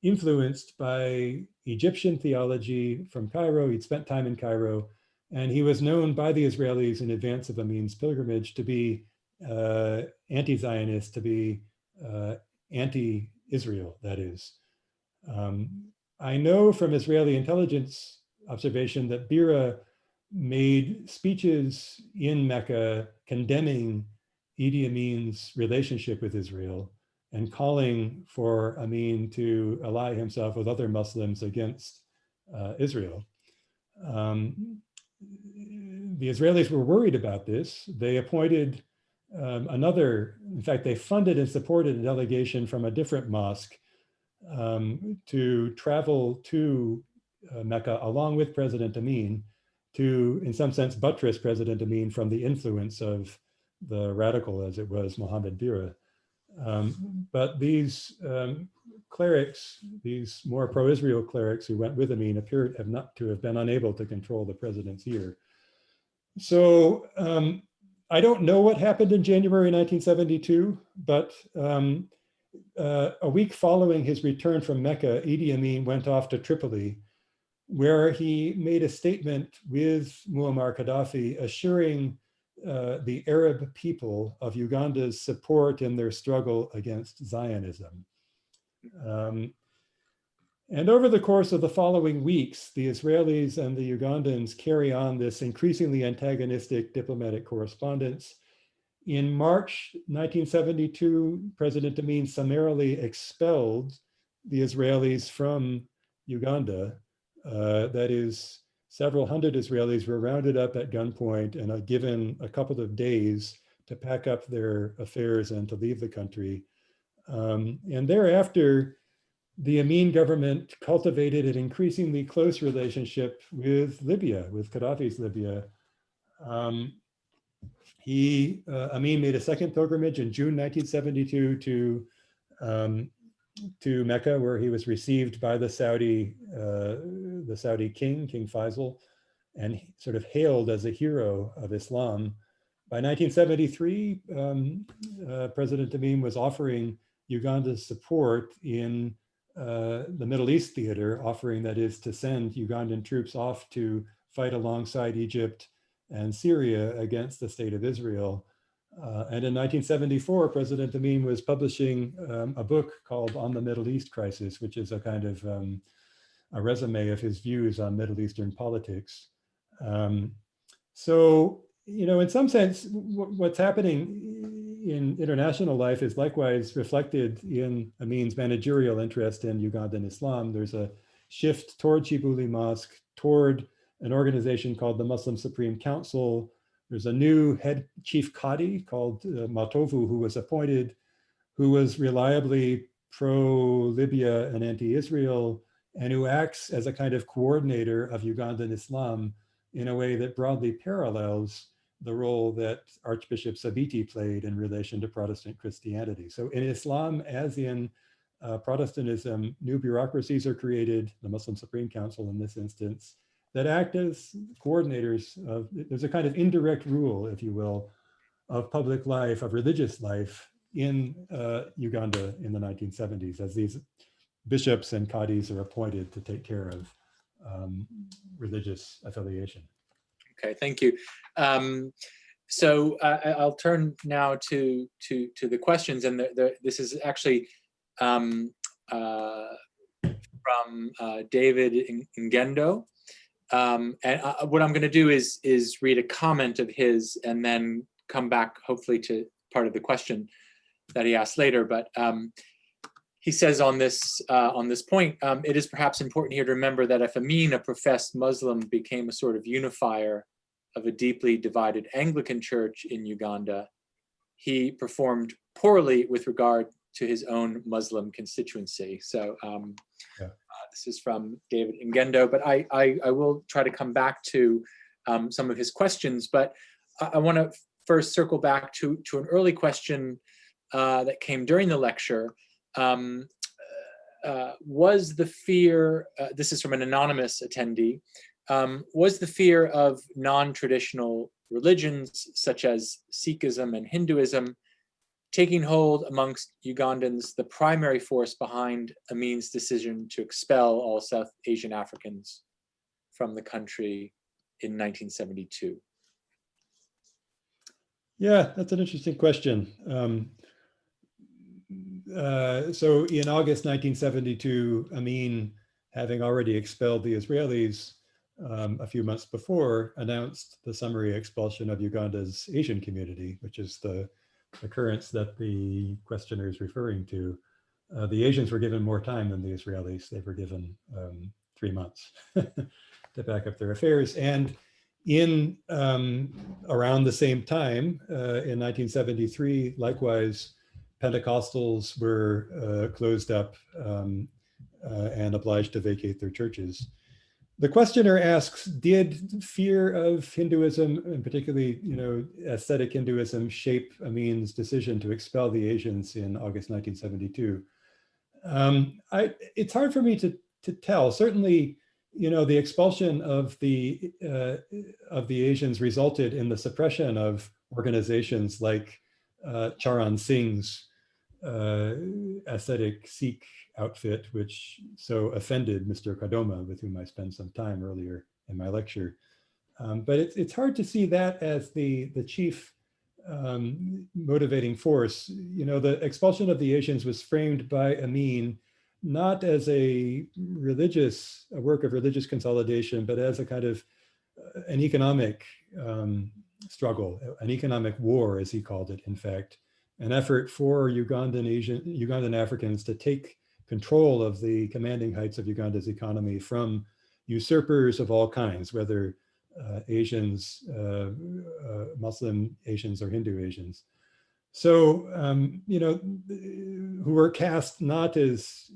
influenced by Egyptian theology from Cairo. He'd spent time in Cairo, and he was known by the Israelis in advance of Amin's pilgrimage to be anti-Zionist, to be anti-Israel, that is. I know from Israeli intelligence observation that Bira made speeches in Mecca condemning Idi Amin's relationship with Israel and calling for Amin to ally himself with other Muslims against Israel. The Israelis were worried about this. They appointed in fact, they funded and supported a delegation from a different mosque to travel to Mecca along with President Amin to, in some sense, buttress President Amin from the influence of the radical, as it was, Mohammed Bira. But these clerics, these more pro-Israel clerics who went with Amin appeared not to have been unable to control the president's ear. So I don't know what happened in January 1972, but a week following his return from Mecca, Idi Amin went off to Tripoli, where he made a statement with Muammar Gaddafi assuring the Arab people of Uganda's support in their struggle against Zionism. And over the course of the following weeks, the Israelis and the Ugandans carry on this increasingly antagonistic diplomatic correspondence. In March 1972, President Amin summarily expelled the Israelis from Uganda. That is, several hundred Israelis were rounded up at gunpoint and are given a couple of days to pack up their affairs and to leave the country. And thereafter, the Amin government cultivated an increasingly close relationship with Libya, with Gaddafi's Libya. Amin made a second pilgrimage in June 1972 to Mecca, where he was received by the Saudi king, King Faisal, and sort of hailed as a hero of Islam. By 1973, President Amin was offering Uganda's support in the Middle East theater, offering, that is, to send Ugandan troops off to fight alongside Egypt and Syria against the state of Israel. And in 1974, President Amin was publishing a book called On the Middle East Crisis, which is a kind of a resume of his views on Middle Eastern politics. So, you know, in some sense, what's happening in international life is likewise reflected in Amin's managerial interest in Ugandan Islam. There's a shift toward Chibuli Mosque, toward an organization called the Muslim Supreme Council. There's a new head chief Qadi called Matovu, who was appointed, who was reliably pro-Libya and anti-Israel. and who acts as a kind of coordinator of Ugandan Islam in a way that broadly parallels the role that Archbishop Sabiti played in relation to Protestant Christianity. So in Islam, as in Protestantism, new bureaucracies are created, the Muslim Supreme Council in this instance, that act as coordinators of, there's a kind of indirect rule, if you will, of public life, of religious life in Uganda in the 1970s, as these bishops and qadis are appointed to take care of religious affiliation. Okay, thank you. So I'll turn now to the questions, and this is actually from David Ngendo. And what I'm going to do is read a comment of his, and then come back hopefully to part of the question that he asked later. But he says on this point, it is perhaps important here to remember that if Amin, a professed Muslim, became a sort of unifier of a deeply divided Anglican church in Uganda, he performed poorly with regard to his own Muslim constituency. So this is from David Ngendo, but I will try to come back to some of his questions, but I want to first circle back to an early question that came during the lecture. Was the fear, this is from an anonymous attendee, was the fear of non-traditional religions such as Sikhism and Hinduism taking hold amongst Ugandans the primary force behind Amin's decision to expel all South Asian Africans from the country in 1972? Yeah, that's an interesting question. So in August 1972, Amin, having already expelled the Israelis a few months before, announced the summary expulsion of Uganda's Asian community, which is the occurrence that the questioner is referring to. The Asians were given more time than the Israelis. They were given 3 months to back up their affairs. And in around the same time, in 1973, likewise, Pentecostals were closed up and obliged to vacate their churches. The questioner asks, did fear of Hinduism, and particularly, ascetic Hinduism, shape Amin's decision to expel the Asians in August 1972? It's hard for me to tell. Certainly, the expulsion of the Asians resulted in the suppression of organizations like Charan Singh's ascetic Sikh outfit, which so offended Mr. Kadoma, with whom I spent some time earlier in my lecture. But it's hard to see that as the chief motivating force. The expulsion of the Asians was framed by Amin not as a work of religious consolidation, but as a kind of an economic struggle, an economic war, as he called it, in fact, an effort for Ugandan Africans to take control of the commanding heights of Uganda's economy from usurpers of all kinds, whether Asians, Muslim Asians or Hindu Asians. So, who were cast not as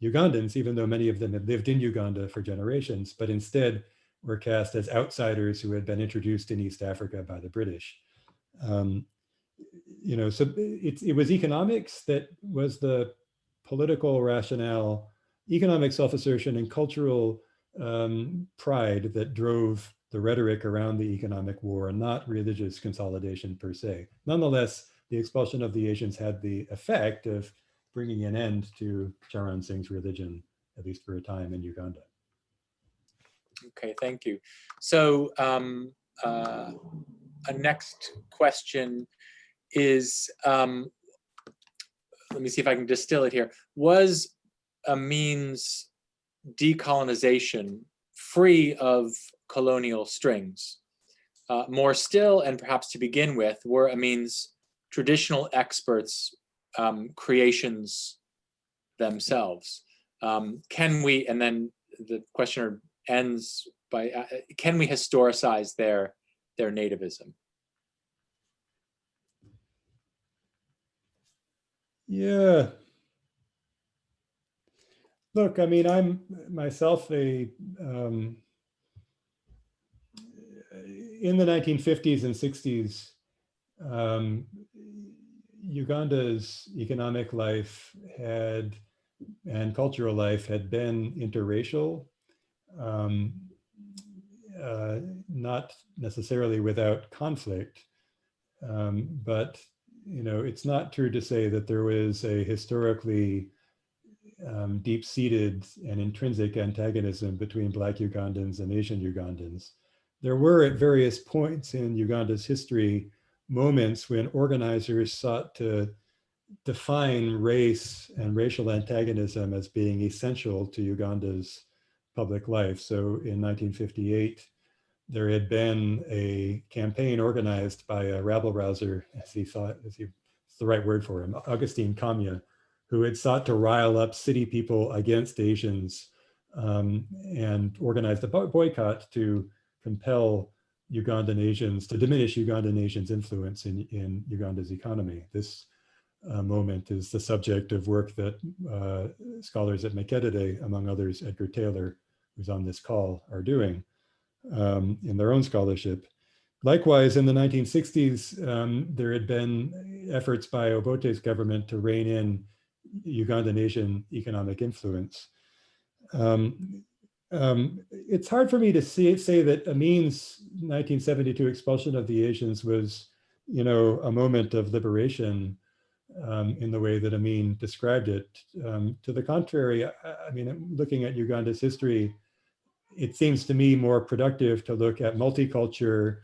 Ugandans, even though many of them had lived in Uganda for generations, but instead were cast as outsiders who had been introduced in East Africa by the British. So it was economics that was the political rationale, economic self-assertion and cultural pride that drove the rhetoric around the economic war, and not religious consolidation per se. Nonetheless, the expulsion of the Asians had the effect of bringing an end to Charan Singh's religion, at least for a time, in Uganda. Okay, thank you. So a next question is, let me see if I can distill it here. Was Amin's decolonization free of colonial strings? More still, and perhaps to begin with, were Amin's traditional experts creations themselves? Can we, and then the questioner ends by, can we historicize their nativism? Yeah. Look, I mean, I'm myself in the 1950s and 60s, um, Uganda's economic life had and cultural life had been interracial, um, not necessarily without conflict, but it's not true to say that there was a historically deep-seated and intrinsic antagonism between Black Ugandans and Asian Ugandans. There were at various points in Uganda's history moments when organizers sought to define race and racial antagonism as being essential to Uganda's public life. So in 1958, there had been a campaign organized by a rabble-rouser, as he thought, it's the right word for him, Augustine Kamya, who had sought to rile up city people against Asians, and organized a boycott to compel Ugandan Asians, to diminish Ugandan Asians' influence in Uganda's economy. This moment is the subject of work that scholars at Makerere, among others, Edgar Taylor, who's on this call, are doing in their own scholarship. Likewise, in the 1960s, there had been efforts by Obote's government to rein in Ugandan Asian economic influence. It's hard for me to say that Amin's 1972 expulsion of the Asians was, a moment of liberation in the way that Amin described it. To the contrary, I mean, looking at Uganda's history, it seems to me more productive to look at multicultural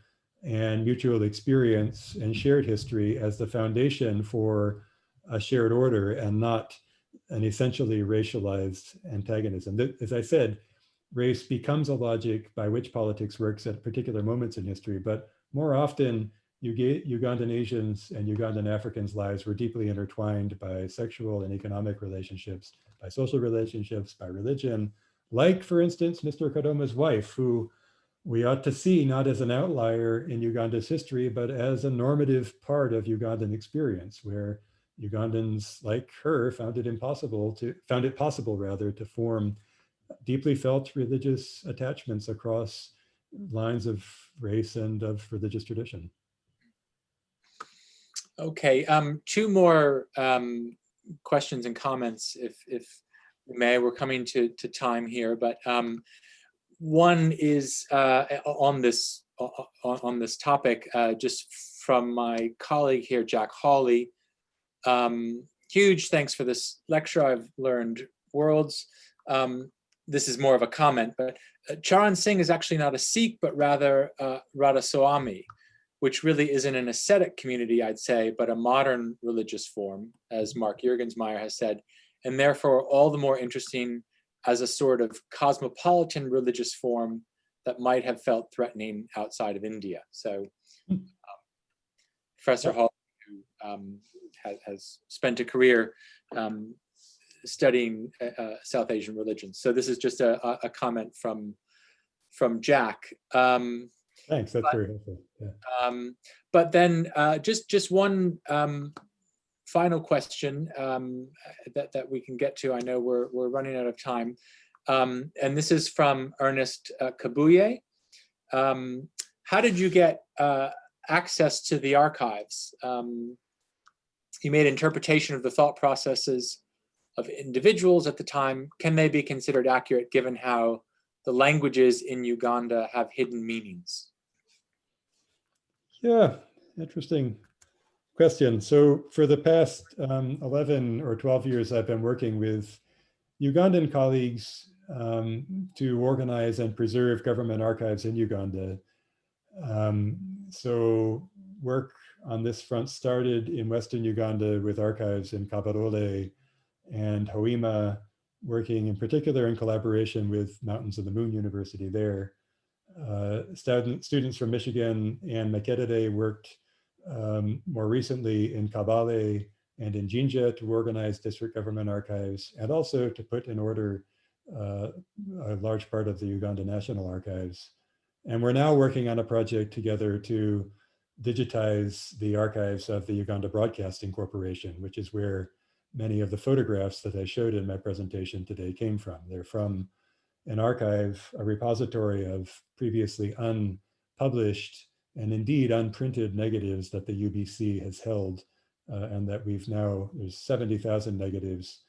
and mutual experience and shared history as the foundation for a shared order and not an essentially racialized antagonism. As I said, race becomes a logic by which politics works at particular moments in history, but more often Ugandan Asians and Ugandan Africans' lives were deeply intertwined by sexual and economic relationships, by social relationships, by religion, like, for instance, Mr. Kadoma's wife, who we ought to see not as an outlier in Uganda's history, but as a normative part of Ugandan experience, where Ugandans like her found it possible to form deeply felt religious attachments across lines of race and of religious tradition. Okay, two more questions and comments, if we may. We're coming to time here, but one is on this topic, just from my colleague here, Jack Hawley. Huge thanks for this lecture. I've learned worlds. This is more of a comment, but Charan Singh is actually not a Sikh, but rather Radha Swami, which really isn't an ascetic community, I'd say, but a modern religious form, as Mark Juergensmeyer has said, and therefore all the more interesting as a sort of cosmopolitan religious form that might have felt threatening outside of India. So Professor Hall, who has spent a career studying South Asian religions. So this is just a comment from Jack. Thanks, that's very helpful. Yeah. But then just one final question that we can get to. I know we're running out of time. And this is from Ernest Kabuye. How did you get access to the archives? You made interpretation of the thought processes of individuals at the time. Can they be considered accurate given how the languages in Uganda have hidden meanings? Yeah, interesting question. So for the past 11 or 12 years, I've been working with Ugandan colleagues to organize and preserve government archives in Uganda. So work on this front started in Western Uganda with archives in Kabarole and Hoima, working in particular in collaboration with Mountains of the Moon University there. Students from Michigan and Makerere worked more recently in Kabale and in Jinja to organize district government archives, and also to put in order a large part of the Uganda National Archives. And we're now working on a project together to digitize the archives of the Uganda Broadcasting Corporation, which is where many of the photographs that I showed in my presentation today came from. They're from an archive, a repository of previously unpublished and indeed unprinted negatives that the UBC has held, and that we've now, there's 70,000 negatives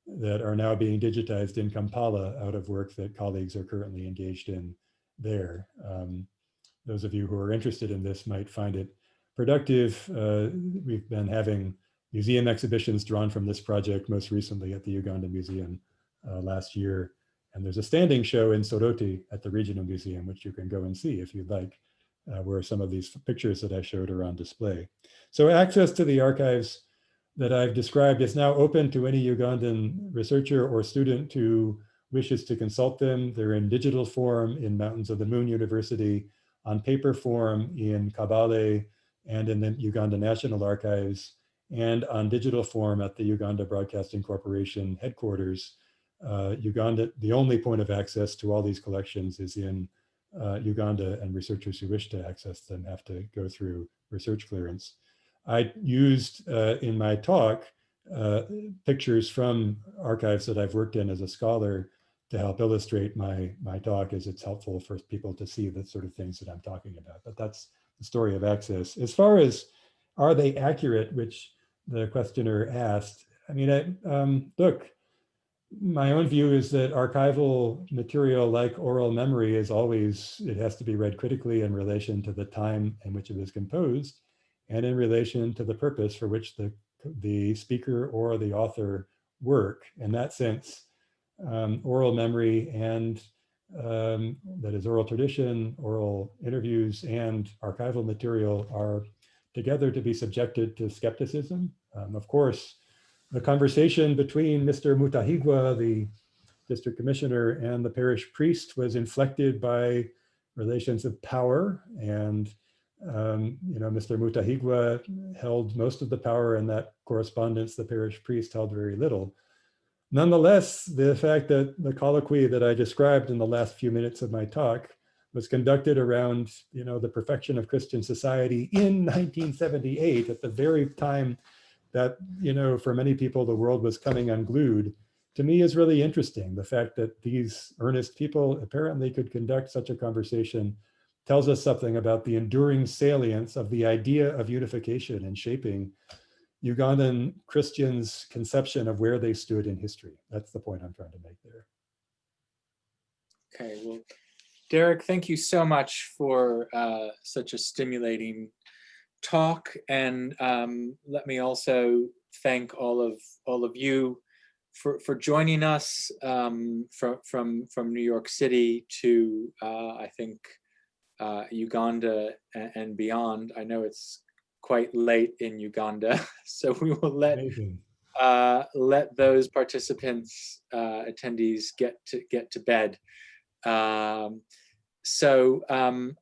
that are now being digitized in Kampala out of work that colleagues are currently engaged in there. Those of you who are interested in this might find it productive. We've been having museum exhibitions drawn from this project, most recently at the Uganda Museum last year. And there's a standing show in Soroti at the Regional Museum, which you can go and see if you'd like, where some of these pictures that I showed are on display. So access to the archives that I've described is now open to any Ugandan researcher or student who wishes to consult them. They're in digital form in Mountains of the Moon University, on paper form in Kabale and in the Uganda National Archives, and on digital form at the Uganda Broadcasting Corporation headquarters. Uganda, the only point of access to all these collections is in Uganda, and researchers who wish to access them have to go through research clearance. I used in my talk pictures from archives that I've worked in as a scholar to help illustrate my talk, as it's helpful for people to see the sort of things that I'm talking about. But that's the story of access. As far as are they accurate, which the questioner asked, I mean, look, my own view is that archival material like oral memory is always, it has to be read critically in relation to the time in which it was composed and in relation to the purpose for which the speaker or the author work. In that sense, oral memory and that is oral tradition, oral interviews, and archival material are together to be subjected to skepticism. Of course, the conversation between Mr. Mutahigwa, the district commissioner, and the parish priest was inflected by relations of power. And Mr. Mutahigwa held most of the power in that correspondence. The parish priest held very little. Nonetheless, the fact that the colloquy that I described in the last few minutes of my talk was conducted around, the perfection of Christian society in 1978, at the very time that, for many people, the world was coming unglued, to me is really interesting. The fact that these earnest people apparently could conduct such a conversation tells us something about the enduring salience of the idea of unification and shaping Ugandan Christians' conception of where they stood in history. That's the point I'm trying to make there. Okay, well, Derek, thank you so much for such a stimulating talk, and let me also thank all of you for joining us from New York City to I think Uganda and beyond. I know it's quite late in Uganda, so we will let those participants, attendees, get to bed. So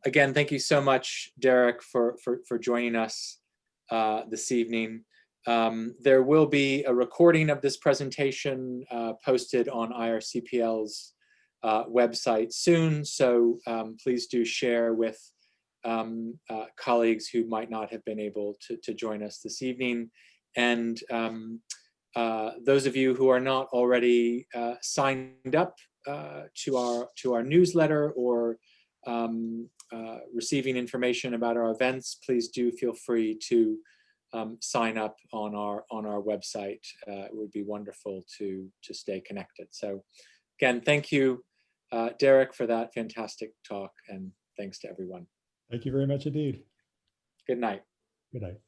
again, thank you so much, Derek, for joining us this evening. There will be a recording of this presentation posted on IRCPL's website soon, so please do share with colleagues who might not have been able to join us this evening. And those of you who are not already signed up to our newsletter or receiving information about our events, please do feel free to sign up on our website. It would be wonderful to stay connected. So again, thank you, Derek, for that fantastic talk, and thanks to everyone. Thank you very much indeed. Good night. Good night.